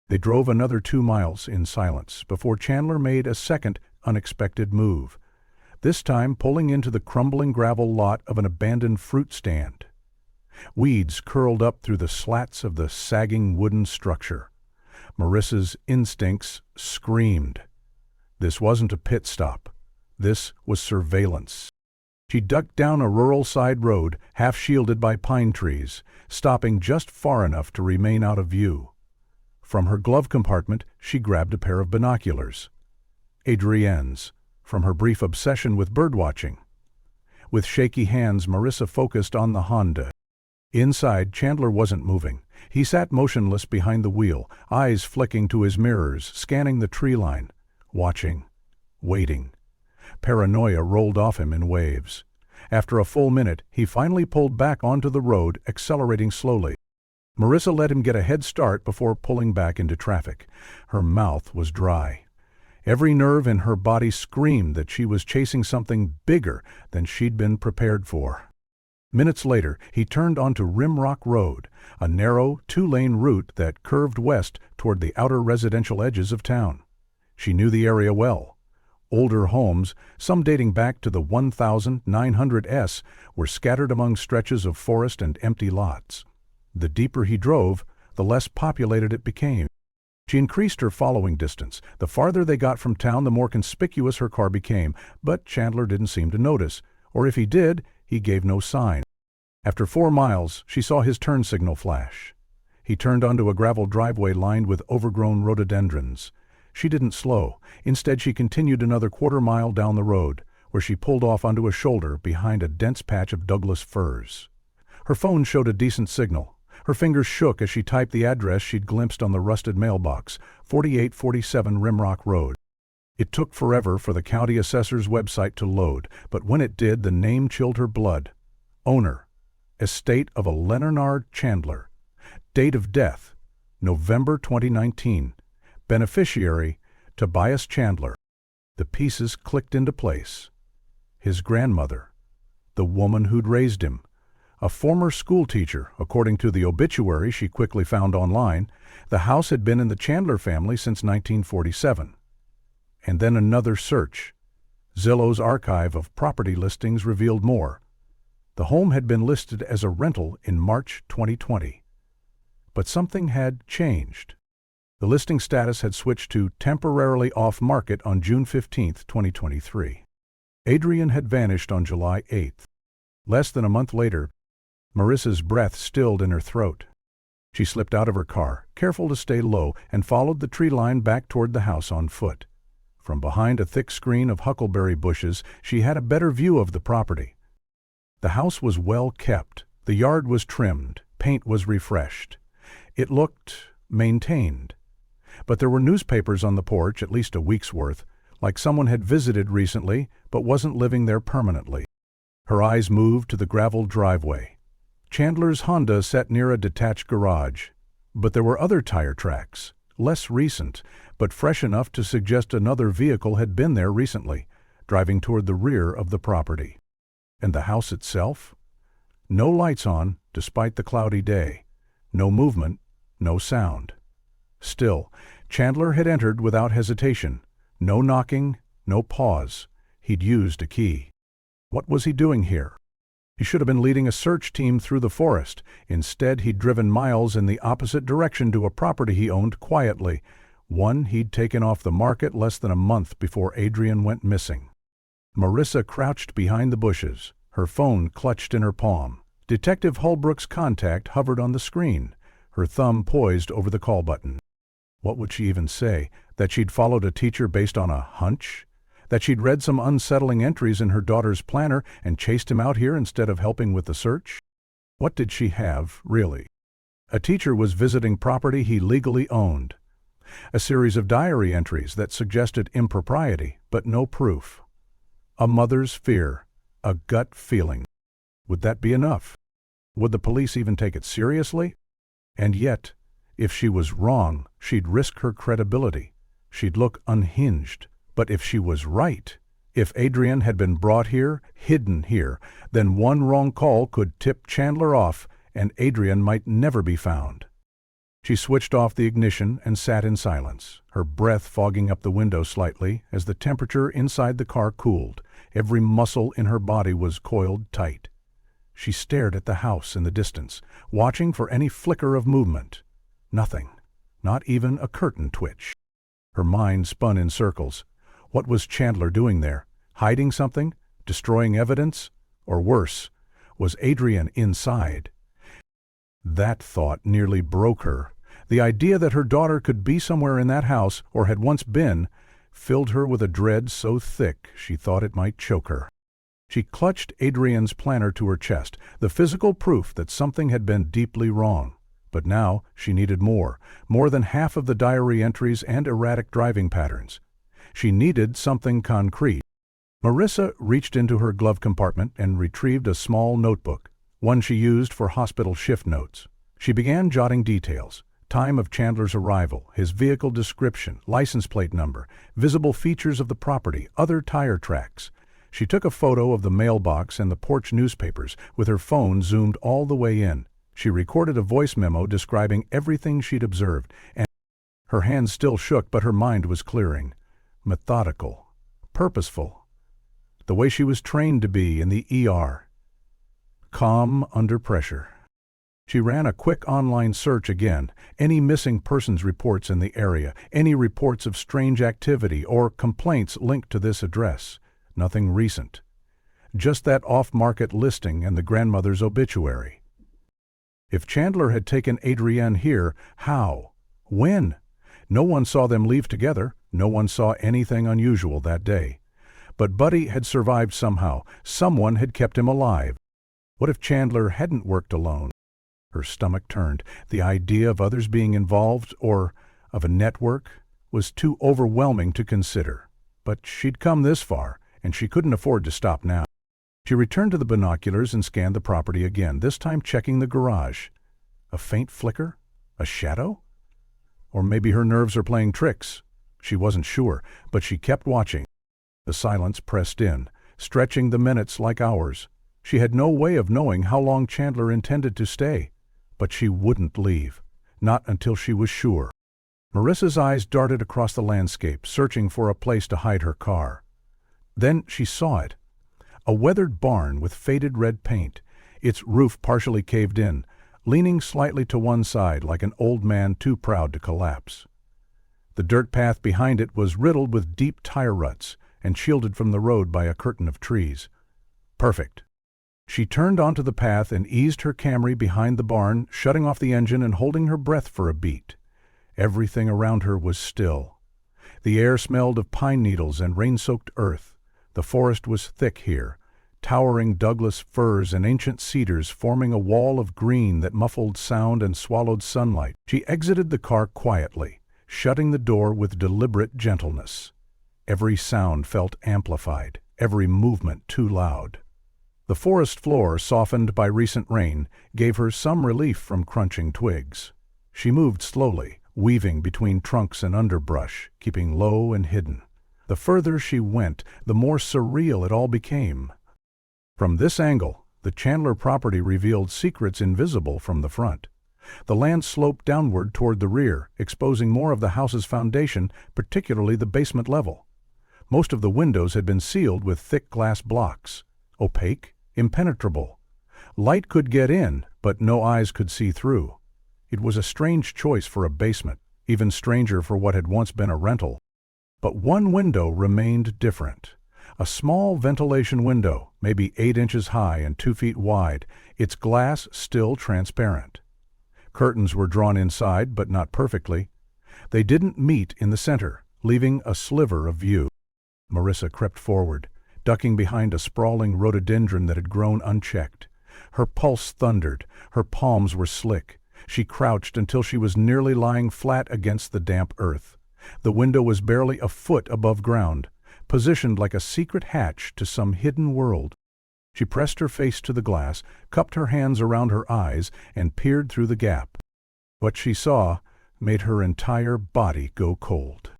They drove another 2 miles in silence before Chandler made a second unexpected move. this time pulling into the crumbling gravel lot of an abandoned fruit stand. Weeds curled up through the slats of the sagging wooden structure. Marissa's instincts screamed. This wasn't a pit stop. This was surveillance. She ducked down a rural side road, half shielded by pine trees, stopping just far enough to remain out of view. From her glove compartment, she grabbed a pair of binoculars. Adrienne's, from her brief obsession with birdwatching. With shaky hands, Marissa focused on the Honda. Inside, Chandler wasn't moving. He sat motionless behind the wheel, eyes flicking to his mirrors, scanning the tree line, watching, waiting. Paranoia rolled off him in waves. After a full minute, he finally pulled back onto the road, accelerating slowly. Marissa let him get a head start before pulling back into traffic. Her mouth was dry. Every nerve in her body screamed that she was chasing something bigger than she'd been prepared for. Minutes later, he turned onto Rimrock Road, a narrow, two-lane route that curved west toward the outer residential edges of town. She knew the area well. Older homes, some dating back to the 1900s, were scattered among stretches of forest and empty lots. The deeper he drove, the less populated it became. She increased her following distance. The farther they got from town, the more conspicuous her car became, but Chandler didn't seem to notice, or if he did, he gave no sign. After 4 miles, she saw his turn signal flash. He turned onto a gravel driveway lined with overgrown rhododendrons. She didn't slow. Instead, she continued another quarter-mile down the road, where she pulled off onto a shoulder behind a dense patch of Douglas firs. Her phone showed a decent signal. Her fingers shook as she typed the address she'd glimpsed on the rusted mailbox, 4847 Rimrock Road. It took forever for the county assessor's website to load, but when it did, the name chilled her blood. Owner, estate of a Leonard Chandler. Date of death, November 2019. Beneficiary, Tobias Chandler. The pieces clicked into place. His grandmother, the woman who'd raised him, a former schoolteacher, according to the obituary she quickly found online. The house had been in the Chandler family since 1947. And then another search. Zillow's archive of property listings revealed more. The home had been listed as a rental in March 2020. But something had changed. The listing status had switched to temporarily off-market on June 15, 2023. Adrienne had vanished on July 8. Less than a month later, Marissa's breath stilled in her throat. She slipped out of her car, careful to stay low, and followed the tree line back toward the house on foot. From behind a thick screen of huckleberry bushes, she had a better view of the property. The house was well kept. The yard was trimmed. Paint was refreshed. It looked maintained. But there were newspapers on the porch, at least a week's worth, like someone had visited recently but wasn't living there permanently. Her eyes moved to the gravel driveway. Chandler's Honda sat near a detached garage, but there were other tire tracks, less recent, but fresh enough to suggest another vehicle had been there recently, driving toward the rear of the property. And the house itself? No lights on, despite the cloudy day. No movement, no sound. Still, Chandler had entered without hesitation. No knocking, no pause. He'd used a key. What was he doing here? He should have been leading a search team through the forest. Instead, he'd driven miles in the opposite direction to a property he owned quietly, one he'd taken off the market less than a month before Adrienne went missing. Marissa crouched behind the bushes, her phone clutched in her palm. Detective Holbrook's contact hovered on the screen, her thumb poised over the call button. What would she even say? That she'd followed a teacher based on a hunch? That she'd read some unsettling entries in her daughter's planner and chased him out here instead of helping with the search? What did she have, really? A teacher was visiting property he legally owned. A series of diary entries that suggested impropriety, but no proof. A mother's fear, a gut feeling. Would that be enough? Would the police even take it seriously? And yet, if she was wrong, she'd risk her credibility. She'd look unhinged. But if she was right, if Adrienne had been brought here, hidden here, then one wrong call could tip Chandler off, and Adrienne might never be found. She switched off the ignition and sat in silence, her breath fogging up the window slightly as the temperature inside the car cooled. Every muscle in her body was coiled tight. She stared at the house in the distance, watching for any flicker of movement. Nothing. Not even a curtain twitch. Her mind spun in circles. What was Chandler doing there? Hiding something? Destroying evidence? Or worse, was Adrian inside? That thought nearly broke her. The idea that her daughter could be somewhere in that house, or had once been, filled her with a dread so thick she thought it might choke her. She clutched Adrian's planner to her chest, the physical proof that something had been deeply wrong. But now she needed more than half of the diary entries and erratic driving patterns. She needed something concrete. Marissa reached into her glove compartment and retrieved a small notebook, one she used for hospital shift notes. She began jotting details: time of Chandler's arrival, his vehicle description, license plate number, visible features of the property, other tire tracks. She took a photo of the mailbox and the porch newspapers, with her phone zoomed all the way in. She recorded a voice memo describing everything she'd observed, and her hands still shook, but her mind was clearing. Methodical. Purposeful. The way she was trained to be in the ER. Calm under pressure. She ran a quick online search again. Any missing persons reports in the area, any reports of strange activity or complaints linked to this address. Nothing recent. Just that off-market listing and the grandmother's obituary. If Chandler had taken Adrienne here, how? When? No one saw them leave together. No one saw anything unusual that day. But Buddy had survived somehow. Someone had kept him alive. What if Chandler hadn't worked alone? Her stomach turned. The idea of others being involved, or of a network, was too overwhelming to consider. But she'd come this far, and she couldn't afford to stop now. She returned to the binoculars and scanned the property again, this time checking the garage. A faint flicker? A shadow? Or maybe her nerves are playing tricks. She wasn't sure, but she kept watching. The silence pressed in, stretching the minutes like hours. She had no way of knowing how long Chandler intended to stay, but she wouldn't leave. Not until she was sure. Marissa's eyes darted across the landscape, searching for a place to hide her car. Then she saw it. A weathered barn with faded red paint, its roof partially caved in, leaning slightly to one side like an old man too proud to collapse. The dirt path behind it was riddled with deep tire ruts and shielded from the road by a curtain of trees. Perfect. She turned onto the path and eased her Camry behind the barn, shutting off the engine and holding her breath for a beat. Everything around her was still. The air smelled of pine needles and rain-soaked earth. The forest was thick here, towering Douglas firs and ancient cedars forming a wall of green that muffled sound and swallowed sunlight. She exited the car quietly, shutting the door with deliberate gentleness. Every sound felt amplified, every movement too loud. The forest floor, softened by recent rain, gave her some relief from crunching twigs. She moved slowly, weaving between trunks and underbrush, keeping low and hidden. The further she went, the more surreal it all became. From this angle, the Chandler property revealed secrets invisible from the front. The land sloped downward toward the rear, exposing more of the house's foundation, particularly the basement level. Most of the windows had been sealed with thick glass blocks, opaque, impenetrable. Light could get in, but no eyes could see through. It was a strange choice for a basement, even stranger for what had once been a rental. But one window remained different. A small ventilation window, maybe 8 inches high and 2 feet wide, its glass still transparent. Curtains were drawn inside, but not perfectly. They didn't meet in the center, leaving a sliver of view. Marissa crept forward, ducking behind a sprawling rhododendron that had grown unchecked. Her pulse thundered, her palms were slick. She crouched until she was nearly lying flat against the damp earth. The window was barely a foot above ground, positioned like a secret hatch to some hidden world. She pressed her face to the glass, cupped her hands around her eyes, and peered through the gap. What she saw made her entire body go cold.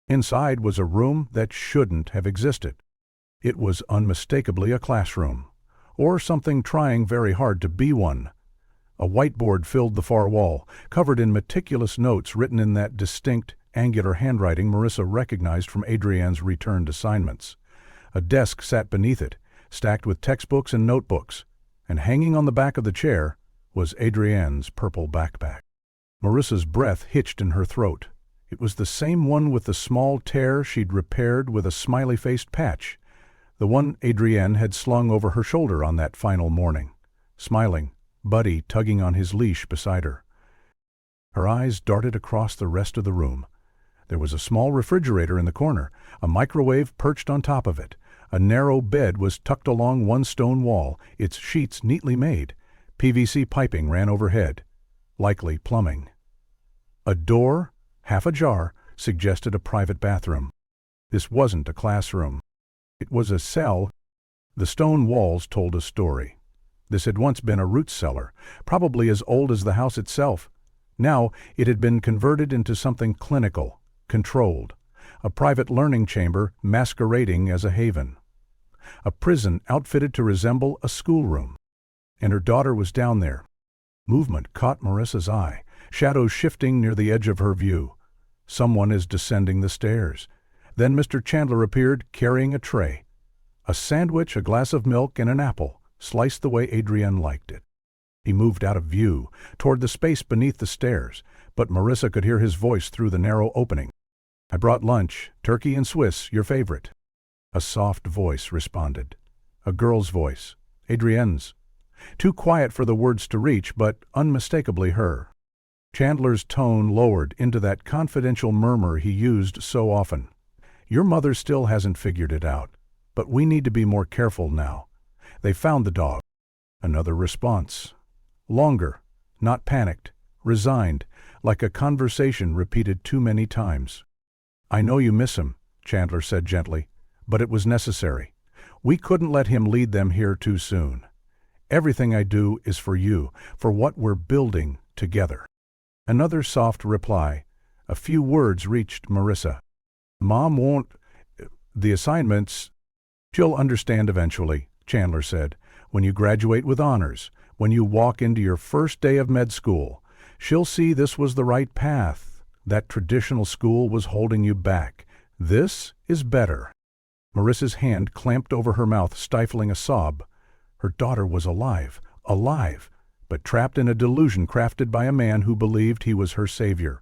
Inside was a room that shouldn't have existed. It was unmistakably a classroom, or something trying very hard to be one. A whiteboard filled the far wall, covered in meticulous notes written in that distinct, angular handwriting Marissa recognized from Adrienne's returned assignments. A desk sat beneath it, stacked with textbooks and notebooks, and hanging on the back of the chair was Adrienne's purple backpack. Marissa's breath hitched in her throat. It was the same one with the small tear she'd repaired with a smiley-faced patch, the one Adrienne had slung over her shoulder on that final morning. Smiling, Buddy tugging on his leash beside her. Her eyes darted across the rest of the room. There was a small refrigerator in the corner, a microwave perched on top of it. A narrow bed was tucked along one stone wall, its sheets neatly made. PVC piping ran overhead, likely plumbing. A door, half ajar, suggested a private bathroom. This wasn't a classroom. It was a cell. The stone walls told a story. This had once been a root cellar, probably as old as the house itself. Now it had been converted into something clinical, controlled, a private learning chamber masquerading as a haven. A prison outfitted to resemble a schoolroom. And her daughter was down there. Movement caught Marissa's eye, shadows shifting near the edge of her view. Someone is descending the stairs. Then Mr. Chandler appeared, carrying a tray. A sandwich, a glass of milk, and an apple, sliced the way Adrienne liked it. He moved out of view, toward the space beneath the stairs, but Marissa could hear his voice through the narrow opening. "I brought lunch, turkey and Swiss, your favorite." A soft voice responded. A girl's voice, Adrienne's. Too quiet for the words to reach, but unmistakably her. Chandler's tone lowered into that confidential murmur he used so often. "Your mother still hasn't figured it out, but we need to be more careful now. They found the dog." Another response. Longer, not panicked, resigned, like a conversation repeated too many times. "I know you miss him," Chandler said gently, "but it was necessary. We couldn't let him lead them here too soon. Everything I do is for you, for what we're building together." Another soft reply. A few words reached Marissa. "Mom won't... the assignments..." "She'll understand eventually," Chandler said. "When you graduate with honors, when you walk into your first day of med school, she'll see this was the right path. That traditional school was holding you back. This is better." Marissa's hand clamped over her mouth, stifling a sob. Her daughter was alive, but trapped in a delusion crafted by a man who believed he was her savior.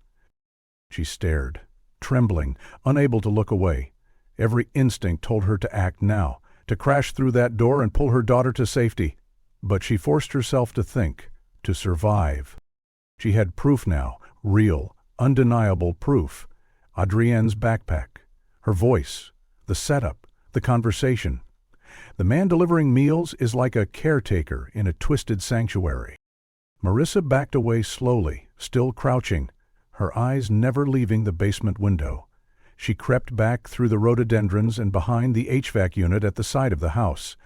She stared, trembling, unable to look away. Every instinct told her to act now, to crash through that door and pull her daughter to safety. But she forced herself to think, to survive. She had proof now, real, undeniable proof. Adrienne's backpack, her voice, the setup, the conversation. The man delivering meals is like a caretaker in a twisted sanctuary. Marissa backed away slowly, still crouching, her eyes never leaving the basement window. She crept back through the rhododendrons and behind the HVAC unit at the side of the house.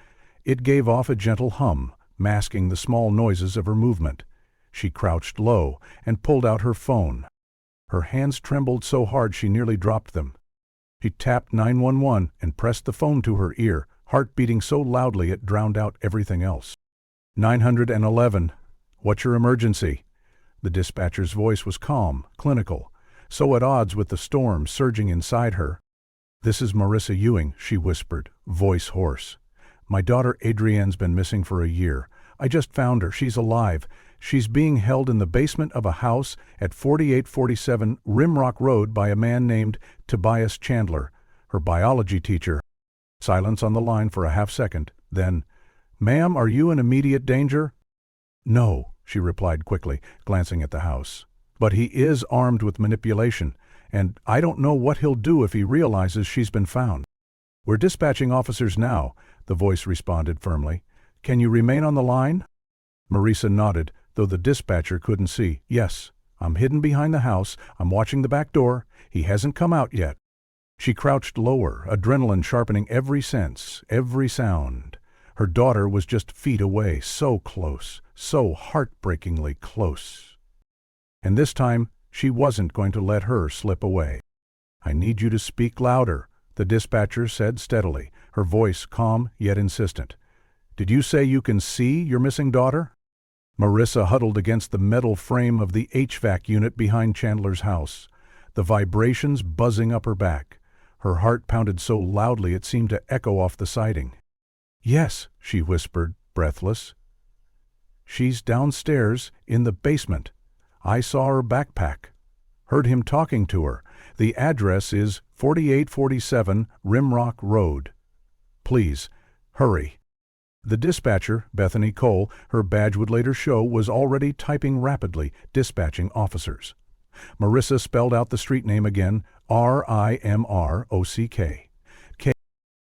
It gave off a gentle hum, masking the small noises of her movement. She crouched low and pulled out her phone. Her hands trembled so hard she nearly dropped them. She tapped 911 and pressed the phone to her ear, heart beating so loudly it drowned out everything else. 911, what's your emergency? The dispatcher's voice was calm, clinical, so at odds with the storm surging inside her. This is Marissa Ewing, she whispered, voice hoarse. My daughter Adrienne's been missing for a year. I just found her. She's alive. She's being held in the basement of a house at 4847 Rimrock Road by a man named Tobias Chandler, her biology teacher. Silence on the line for a half-second. Then, Ma'am, are you in immediate danger? No, she replied quickly, glancing at the house. But he is armed with manipulation, and I don't know what he'll do if he realizes she's been found. We're dispatching officers now, the voice responded firmly. Can you remain on the line? Marissa nodded, though the dispatcher couldn't see. Yes, I'm hidden behind the house. I'm watching the back door. He hasn't come out yet. She crouched lower, adrenaline sharpening every sense, every sound. Her daughter was just feet away, so close, so heartbreakingly close. And this time, she wasn't going to let her slip away. I need you to speak louder, the dispatcher said steadily, her voice calm yet insistent. Did you say you can see your missing daughter? Marissa huddled against the metal frame of the HVAC unit behind Chandler's house, the vibrations buzzing up her back. Her heart pounded so loudly it seemed to echo off the siding. "Yes," she whispered, breathless. "She's downstairs, in the basement. I saw her backpack. Heard him talking to her. The address is 4847 Rimrock Road. Please, hurry." The dispatcher, Bethany Cole, her badge would later show, was already typing rapidly, dispatching officers. Marissa spelled out the street name again, Rimrock.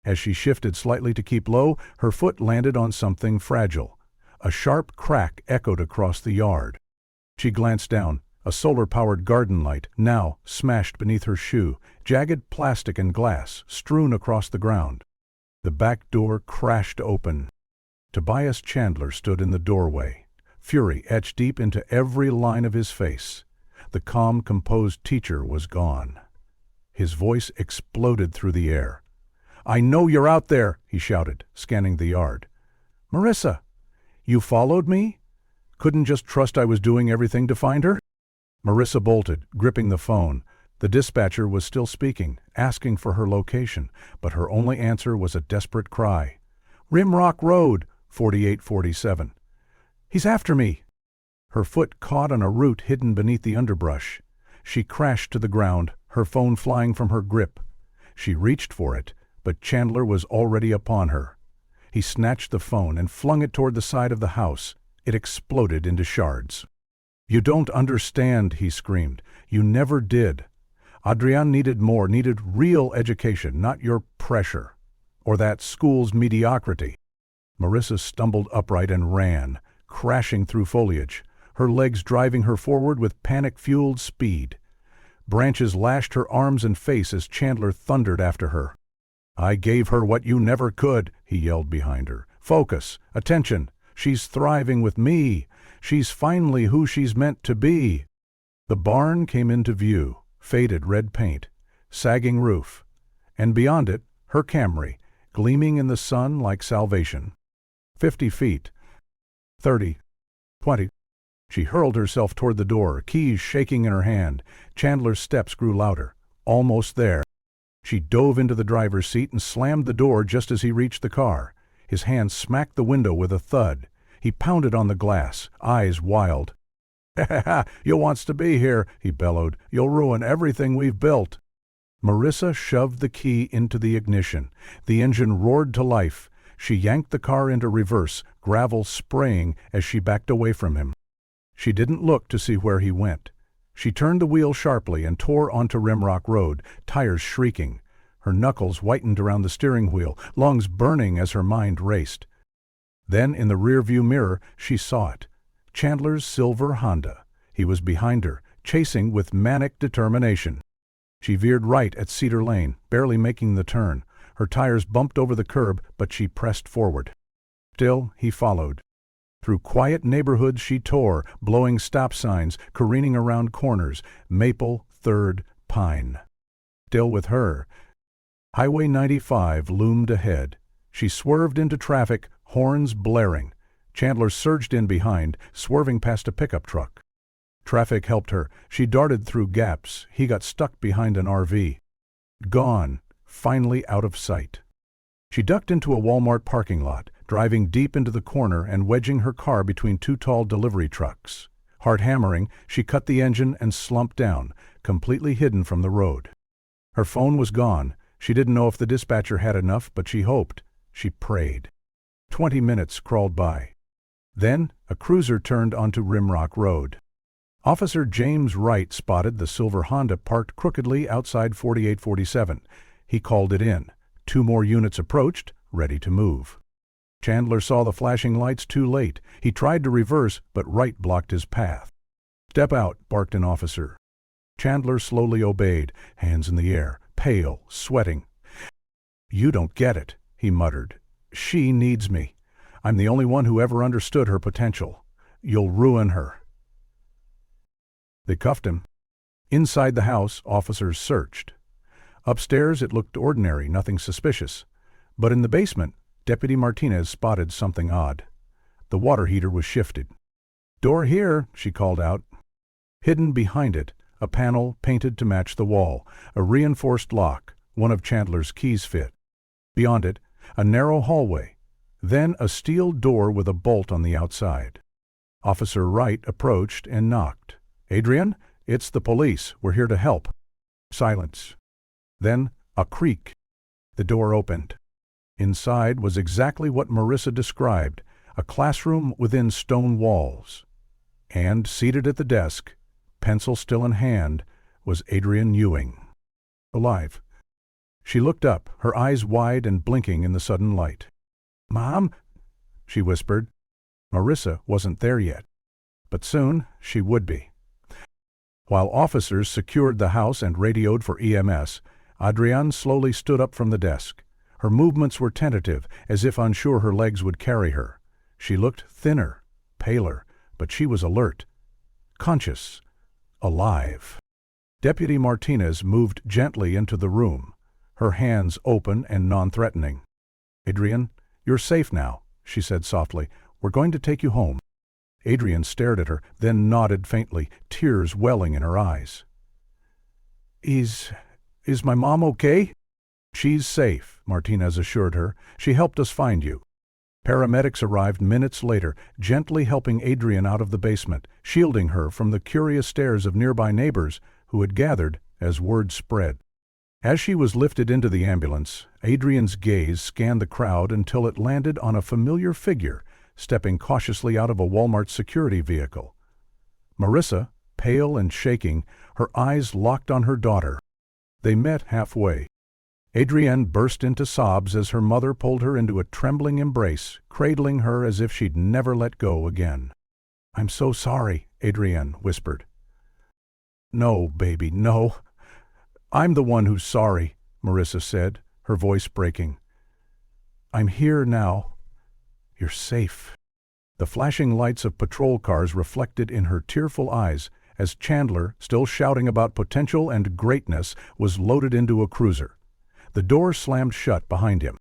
As she shifted slightly to keep low, her foot landed on something fragile. A sharp crack echoed across the yard. She glanced down. A solar-powered garden light, now smashed beneath her shoe, jagged plastic and glass strewn across the ground. The back door crashed open. Tobias Chandler stood in the doorway, fury etched deep into every line of his face. The calm, composed teacher was gone. His voice exploded through the air. "I know you're out there," he shouted, scanning the yard. "Marissa, you followed me? Couldn't just trust I was doing everything to find her?" Marissa bolted, gripping the phone. The dispatcher was still speaking, asking for her location, but her only answer was a desperate cry. "Rimrock Road, 4847. He's after me." Her foot caught on a root hidden beneath the underbrush. She crashed to the ground, her phone flying from her grip. She reached for it, but Chandler was already upon her. He snatched the phone and flung it toward the side of the house. It exploded into shards. "You don't understand," he screamed. "You never did. Adrian needed more, needed real education, not your pressure. Or that school's mediocrity." Marissa stumbled upright and ran, crashing through foliage, her legs driving her forward with panic-fueled speed. Branches lashed her arms and face as Chandler thundered after her. "I gave her what you never could," he yelled behind her. "Focus, attention. She's thriving with me. She's finally who she's meant to be." The barn came into view, faded red paint, sagging roof, and beyond it, her Camry, gleaming in the sun like salvation. 50 feet. 30. 20. She hurled herself toward the door, keys shaking in her hand. Chandler's steps grew louder. Almost there. She dove into the driver's seat and slammed the door just as he reached the car. His hand smacked the window with a thud. He pounded on the glass, eyes wild. "Ha! You wants to be here," he bellowed. "You'll ruin everything we've built." Marissa shoved the key into the ignition. The engine roared to life. She yanked the car into reverse, gravel spraying as she backed away from him. She didn't look to see where he went. She turned the wheel sharply and tore onto Rimrock Road, tires shrieking. Her knuckles whitened around the steering wheel, lungs burning as her mind raced. Then, in the rearview mirror, she saw it. Chandler's silver Honda. He was behind her, chasing with manic determination. She veered right at Cedar Lane, barely making the turn. Her tires bumped over the curb, but she pressed forward. Still, he followed. Through quiet neighborhoods she tore, blowing stop signs, careening around corners. Maple, Third, Pine. Still with her. Highway 95 loomed ahead. She swerved into traffic, horns blaring. Chandler surged in behind, swerving past a pickup truck. Traffic helped her. She darted through gaps. He got stuck behind an RV. Gone, finally out of sight. She ducked into a Walmart parking lot, driving deep into the corner and wedging her car between two tall delivery trucks. Heart hammering, she cut the engine and slumped down, completely hidden from the road. Her phone was gone. She didn't know if the dispatcher had enough, but she hoped. She prayed. 20 minutes crawled by. Then, a cruiser turned onto Rimrock Road. Officer James Wright spotted the silver Honda parked crookedly outside 4847. He called it in. 2 more units approached, ready to move. Chandler saw the flashing lights too late. He tried to reverse, but Wright blocked his path. "Step out," barked an officer. Chandler slowly obeyed, hands in the air, pale, sweating. "You don't get it," he muttered. "She needs me. I'm the only one who ever understood her potential. You'll ruin her." They cuffed him. Inside the house, officers searched. Upstairs, it looked ordinary, nothing suspicious. But in the basement, Deputy Martinez spotted something odd. The water heater was shifted. "Door here," she called out. Hidden behind it, a panel painted to match the wall, a reinforced lock, One of Chandler's keys fit. Beyond it, a narrow hallway, then a steel door with a bolt on the outside. Officer Wright approached and knocked. "Adrian, it's the police. We're here to help." Silence. Then a creak. The door opened. Inside was exactly what Marissa described, a classroom within stone walls. And seated at the desk, pencil still in hand, was Adrian Ewing. Alive. She looked up, her eyes wide and blinking in the sudden light. "Mom?" she whispered. Marissa wasn't there yet, but soon she would be. While officers secured the house and radioed for EMS, Adrienne slowly stood up from the desk. Her movements were tentative, as if unsure her legs would carry her. She looked thinner, paler, but she was alert, conscious, alive. Deputy Martinez moved gently into the room, her hands open and non-threatening. "Adrian, you're safe now," she said softly. "We're going to take you home." Adrian stared at her, then nodded faintly, tears welling in her eyes. Is my mom okay?" "She's safe," Martinez assured her. "She helped us find you." Paramedics arrived minutes later, gently helping Adrian out of the basement, shielding her from the curious stares of nearby neighbors who had gathered as word spread. As she was lifted into the ambulance, Adrian's gaze scanned the crowd until it landed on a familiar figure, stepping cautiously out of a Walmart security vehicle. Marissa, pale and shaking, her eyes locked on her daughter. They met halfway. Adrienne burst into sobs as her mother pulled her into a trembling embrace, cradling her as if she'd never let go again. "I'm so sorry," Adrienne whispered. "No, baby, no. I'm the one who's sorry," Marissa said, her voice breaking. "I'm here now. You're safe." The flashing lights of patrol cars reflected in her tearful eyes as Chandler, still shouting about potential and greatness, was loaded into a cruiser. The door slammed shut behind him.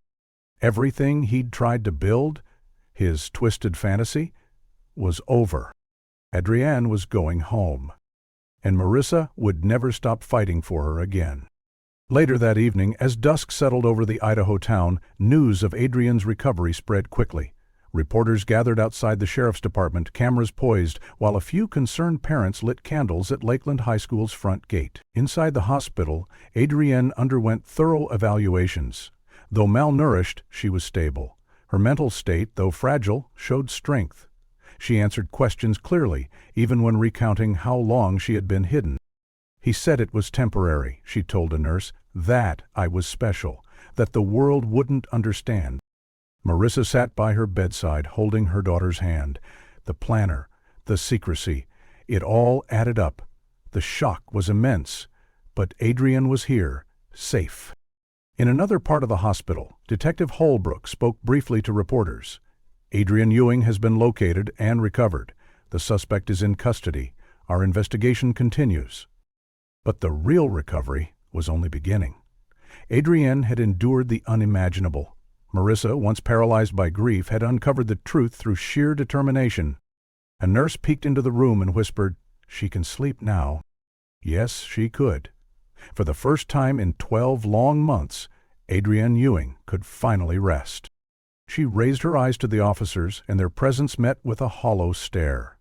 Everything he'd tried to build, his twisted fantasy, was over. Adrienne was going home, and Marissa would never stop fighting for her again. Later that evening, as dusk settled over the Idaho town, news of Adrian's recovery spread quickly. Reporters gathered outside the sheriff's department, cameras poised, while a few concerned parents lit candles at Lakeland High School's front gate. Inside the hospital, Adrienne underwent thorough evaluations. Though malnourished, she was stable. Her mental state, though fragile, showed strength. She answered questions clearly, even when recounting how long she had been hidden. "He said it was temporary," she told a nurse, "that I was special, that the world wouldn't understand." Marissa sat by her bedside, holding her daughter's hand. The planner, the secrecy, it all added up. The shock was immense, but Adrian was here, safe. In another part of the hospital, Detective Holbrook spoke briefly to reporters. "Adrian Ewing has been located and recovered. The suspect is in custody. Our investigation continues." But the real recovery was only beginning. Adrienne had endured the unimaginable. Marissa, once paralyzed by grief, had uncovered the truth through sheer determination. A nurse peeked into the room and whispered, "She can sleep now." Yes, she could. For the first time in 12 long months, Adrienne Ewing could finally rest. She raised her eyes to the officers, and their presence met with a hollow stare.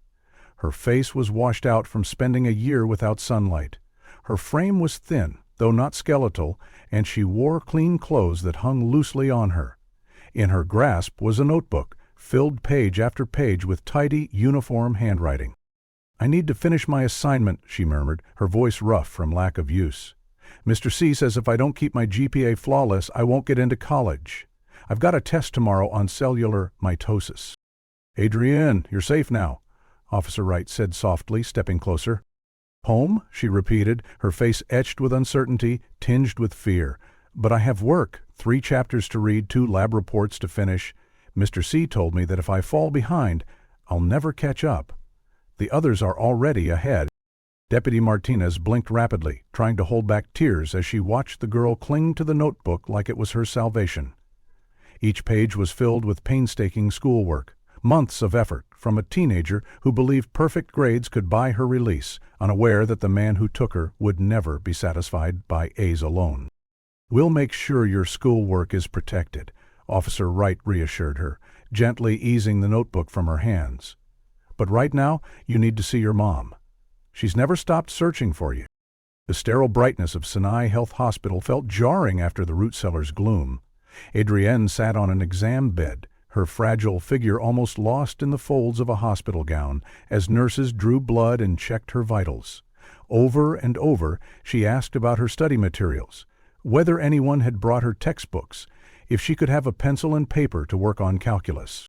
Her face was washed out from spending a year without sunlight. Her frame was thin, though not skeletal, and she wore clean clothes that hung loosely on her. In her grasp was a notebook, filled page after page with tidy, uniform handwriting. "I need to finish my assignment," she murmured, her voice rough from lack of use. "Mr. C says if I don't keep my GPA flawless, I won't get into college. I've got a test tomorrow on cellular mitosis." "Adrienne, you're safe now," Officer Wright said softly, stepping closer. "Home?" she repeated, her face etched with uncertainty, tinged with fear. "But I have work, 3 chapters to read, 2 lab reports to finish. Mr. C told me that if I fall behind, I'll never catch up. The others are already ahead." Deputy Martinez blinked rapidly, trying to hold back tears as she watched the girl cling to the notebook like it was her salvation. Each page was filled with painstaking schoolwork, months of effort from a teenager who believed perfect grades could buy her release, unaware that the man who took her would never be satisfied by A's alone. "We'll make sure your schoolwork is protected," Officer Wright reassured her, gently easing the notebook from her hands. "But right now, you need to see your mom. She's never stopped searching for you." The sterile brightness of Sinai Health Hospital felt jarring after the root cellar's gloom. Adrienne sat on an exam bed, her fragile figure almost lost in the folds of a hospital gown, as nurses drew blood and checked her vitals. Over and over, she asked about her study materials, whether anyone had brought her textbooks, if she could have a pencil and paper to work on calculus.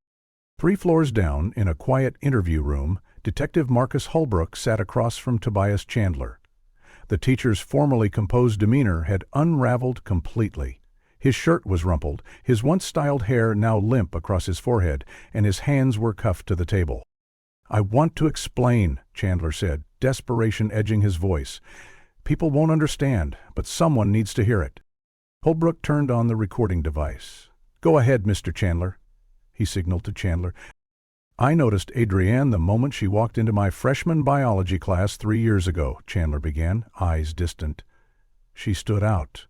3 floors down, in a quiet interview room, Detective Marcus Holbrook sat across from Tobias Chandler. The teacher's formally composed demeanor had unraveled completely. His shirt was rumpled, his once-styled hair now limp across his forehead, and his hands were cuffed to the table. "I want to explain," Chandler said, desperation edging his voice. "People won't understand, but someone needs to hear it." Holbrook turned on the recording device. "Go ahead, Mr. Chandler," he signaled to Chandler. "I noticed Adrienne the moment she walked into my freshman biology class 3 years ago," Chandler began, eyes distant. "She stood out.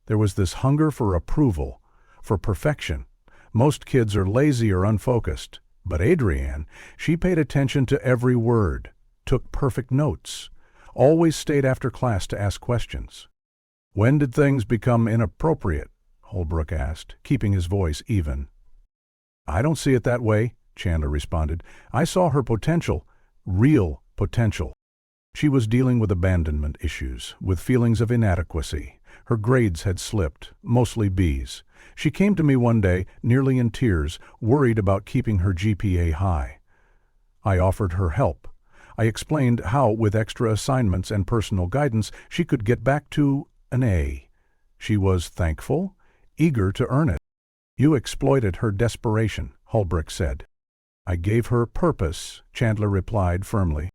There was this hunger for approval, for perfection. Most kids are lazy or unfocused, but Adrienne, she paid attention to every word, took perfect notes, always stayed after class to ask questions." "When did things become inappropriate?" Holbrook asked, keeping his voice even. "I don't see it that way," Chandler responded. "I saw her potential, real potential. She was dealing with abandonment issues, with feelings of inadequacy. Her grades had slipped, mostly B's. She came to me one day, nearly in tears, worried about keeping her GPA high. I offered her help. I explained how, with extra assignments and personal guidance, she could get back to an A. She was thankful, eager to earn it." "You exploited her desperation," Holbrook said. "I gave her purpose," Chandler replied firmly.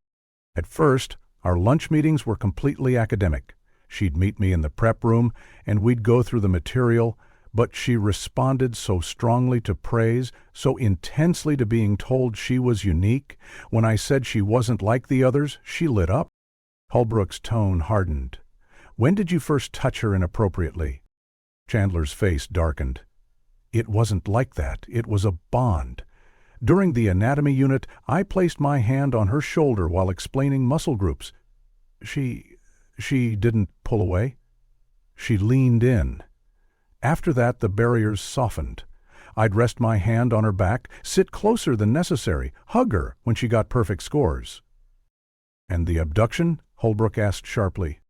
"At first, our lunch meetings were completely academic. She'd meet me in the prep room, and we'd go through the material, but she responded so strongly to praise, so intensely to being told she was unique. When I said she wasn't like the others, she lit up." Holbrook's tone hardened. "When did you first touch her inappropriately?" Chandler's face darkened. "It wasn't like that. It was a bond. During the anatomy unit, I placed my hand on her shoulder while explaining muscle groups. She didn't pull away. She leaned in. After that, the barriers softened. I'd rest my hand on her back, sit closer than necessary, hug her when she got perfect scores." "And the abduction?" Holbrook asked sharply.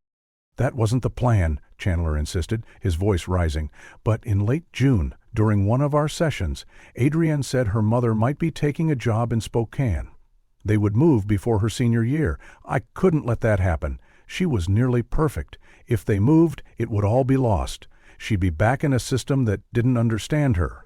"That wasn't the plan," Chandler insisted, his voice rising. "But in late June, during one of our sessions, Adrienne said her mother might be taking a job in Spokane. They would move before her senior year. I couldn't let that happen. She was nearly perfect. If they moved, it would all be lost. She'd be back in a system that didn't understand her."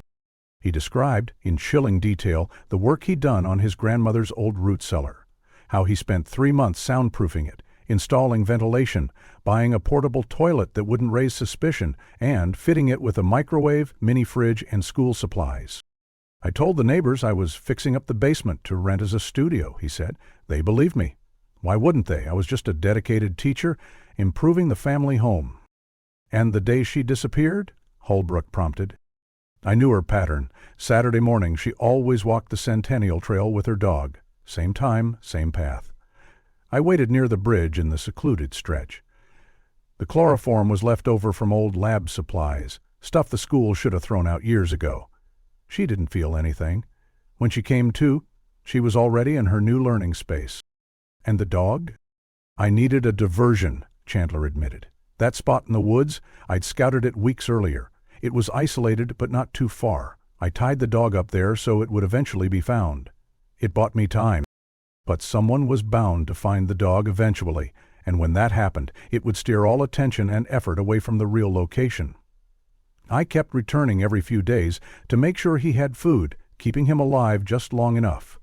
He described, in chilling detail, the work he'd done on his grandmother's old root cellar, how he spent 3 months soundproofing it, installing ventilation, buying a portable toilet that wouldn't raise suspicion, and fitting it with a microwave, mini-fridge, and school supplies. "I told the neighbors I was fixing up the basement to rent as a studio," he said. "They believed me. Why wouldn't they? I was just a dedicated teacher, improving the family home." "And the day she disappeared?" Holbrook prompted. "I knew her pattern. Saturday morning she always walked the Centennial Trail with her dog. Same time, same path. I waited near the bridge in the secluded stretch. The chloroform was left over from old lab supplies, stuff the school should have thrown out years ago. She didn't feel anything. When she came to, she was already in her new learning space." "And the dog?" "I needed a diversion," Chandler admitted. "That spot in the woods, I'd scouted it weeks earlier. It was isolated but not too far. I tied the dog up there so it would eventually be found. It bought me time. But someone was bound to find the dog eventually, and when that happened, it would steer all attention and effort away from the real location. I kept returning every few days to make sure he had food, keeping him alive just long enough.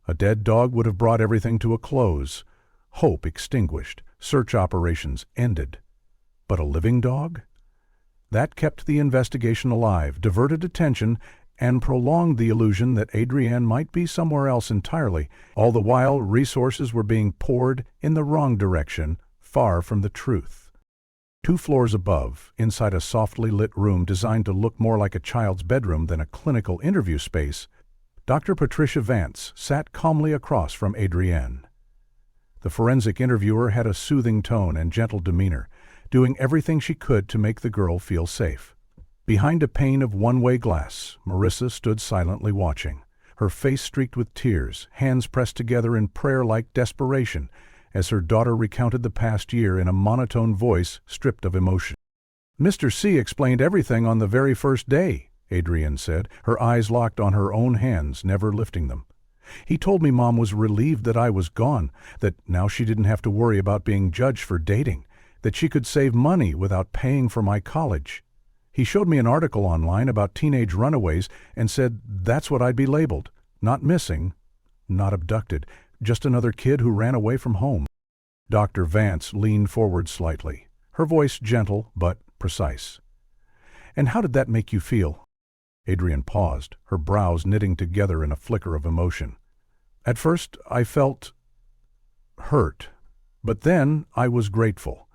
A dead dog would have brought everything to a close. Hope extinguished, search operations ended. But a living dog? That kept the investigation alive, diverted attention, and prolonged the illusion that Adrienne might be somewhere else entirely. All the while, resources were being poured in the wrong direction, far from the truth. 2 floors above, inside a softly lit room designed to look more like a child's bedroom than a clinical interview space, Dr. Patricia Vance sat calmly across from Adrienne. The forensic interviewer had a soothing tone and gentle demeanor, doing everything she could to make the girl feel safe. Behind a pane of one-way glass, Marissa stood silently watching, her face streaked with tears, hands pressed together in prayer-like desperation, as her daughter recounted the past year in a monotone voice stripped of emotion. "Mr. C explained everything on the very first day," Adrienne said, her eyes locked on her own hands, never lifting them. "He told me Mom was relieved that I was gone, that now she didn't have to worry about being judged for dating, that she could save money without paying for my college. He showed me an article online about teenage runaways and said that's what I'd be labeled. Not missing, not abducted, just another kid who ran away from home." Dr. Vance leaned forward slightly, her voice gentle but precise. "And how did that make you feel?" Adrienne paused, her brows knitting together in a flicker of emotion. "At first, I felt hurt, but then I was grateful.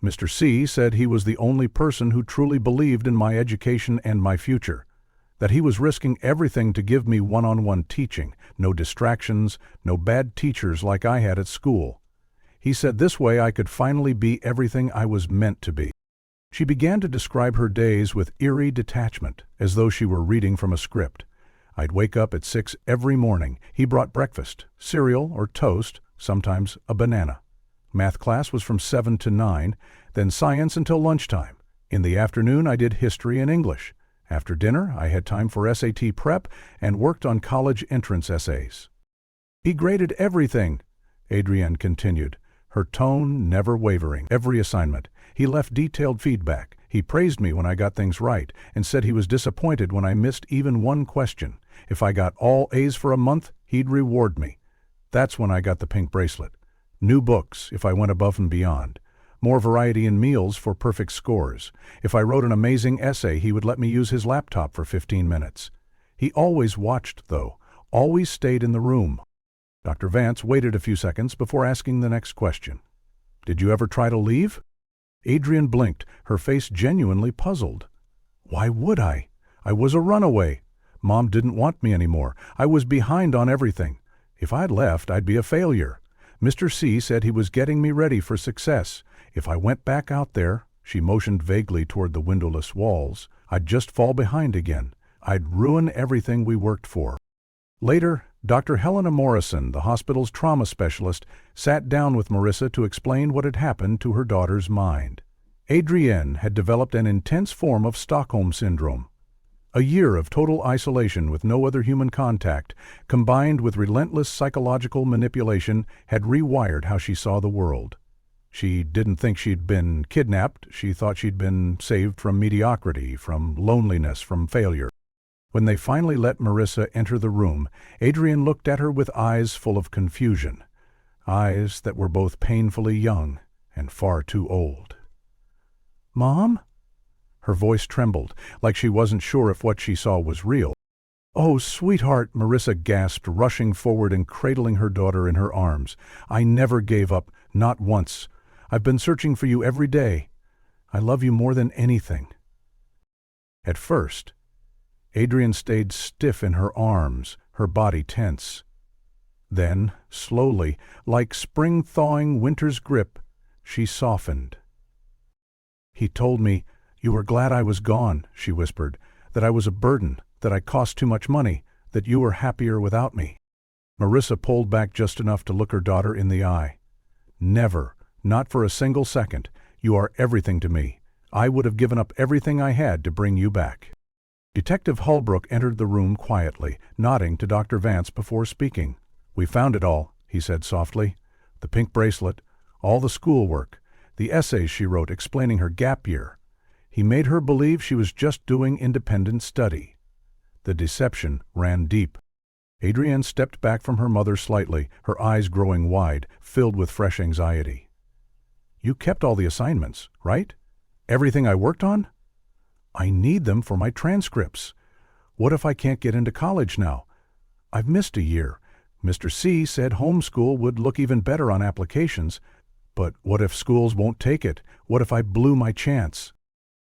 Mr. C said he was the only person who truly believed in my education and my future, that he was risking everything to give me one-on-one teaching, no distractions, no bad teachers like I had at school. He said this way I could finally be everything I was meant to be." She began to describe her days with eerie detachment, as though she were reading from a script. "I'd wake up at 6 every morning. He brought breakfast, cereal or toast, sometimes a banana. Math class was from 7 to 9, then science until lunchtime. In the afternoon I did history and English. After dinner I had time for SAT prep and worked on college entrance essays." "He graded everything," Adrienne continued, her tone never wavering. "Every assignment. He left detailed feedback. He praised me when I got things right and said he was disappointed when I missed even one question. If I got all A's for a month, he'd reward me. That's when I got the pink bracelet. New books if I went above and beyond. More variety in meals for perfect scores. If I wrote an amazing essay, he would let me use his laptop for 15 minutes. He always watched, though, always stayed in the room." Dr. Vance waited a few seconds before asking the next question. "Did you ever try to leave?" Adrienne blinked, her face genuinely puzzled. "Why would I? I was a runaway. Mom didn't want me anymore. I was behind on everything. If I'd left, I'd be a failure. Mr. C said he was getting me ready for success. If I went back out there," she motioned vaguely toward the windowless walls, "I'd just fall behind again. I'd ruin everything we worked for." Later, Dr. Helena Morrison, the hospital's trauma specialist, sat down with Marissa to explain what had happened to her daughter's mind. Adrienne had developed an intense form of Stockholm Syndrome. A year of total isolation with no other human contact, combined with relentless psychological manipulation, had rewired how she saw the world. She didn't think she'd been kidnapped. She thought she'd been saved from mediocrity, from loneliness, from failure. When they finally let Marissa enter the room, Adrienne looked at her with eyes full of confusion, eyes that were both painfully young and far too old. "Mom?" Her voice trembled, like she wasn't sure if what she saw was real. "Oh, sweetheart," Marissa gasped, rushing forward and cradling her daughter in her arms. "I never gave up, not once. I've been searching for you every day. I love you more than anything." At first, Adrienne stayed stiff in her arms, her body tense. Then, slowly, like spring thawing winter's grip, she softened. "He told me you were glad I was gone," she whispered, "that I was a burden, that I cost too much money, that you were happier without me." Marissa pulled back just enough to look her daughter in the eye. "Never, not for a single second. You are everything to me. I would have given up everything I had to bring you back." Detective Holbrook entered the room quietly, nodding to Dr. Vance before speaking. "We found it all," he said softly. "The pink bracelet, all the schoolwork, the essays she wrote explaining her gap year. He made her believe she was just doing independent study." The deception ran deep. Adrienne stepped back from her mother slightly, her eyes growing wide, filled with fresh anxiety. "You kept all the assignments, right? Everything I worked on?" "I need them for my transcripts. What if I can't get into college now? I've missed a year. Mr. C said homeschool would look even better on applications, But what if schools won't take it? What if I blew my chance?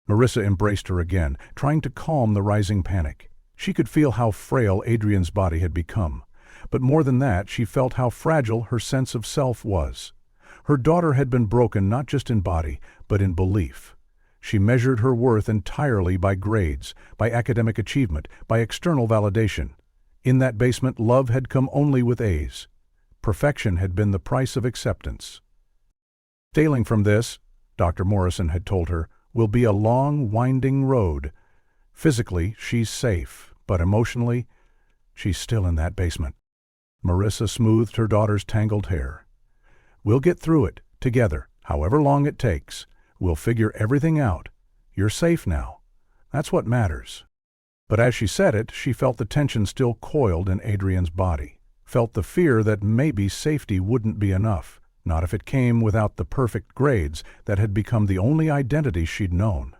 Marissa embraced her again, trying to calm the rising panic. She could feel how frail Adrian's body had become. But more than that, she felt how fragile her sense of self was. Her daughter had been broken not just in body, but in belief. She measured her worth entirely by grades, by academic achievement, by external validation. In that basement, love had come only with A's. Perfection had been the price of acceptance. Sailing from this, Dr. Morrison had told her, will be a long, winding road. Physically, she's safe, but emotionally, she's still in that basement. Marissa smoothed her daughter's tangled hair. We'll get through it, together, however long it takes. We'll figure everything out. You're safe now. That's what matters. But as she said it, she felt the tension still coiled in Adrian's body, felt the fear that maybe safety wouldn't be enough, not if it came without the perfect grades that had become the only identity she'd known.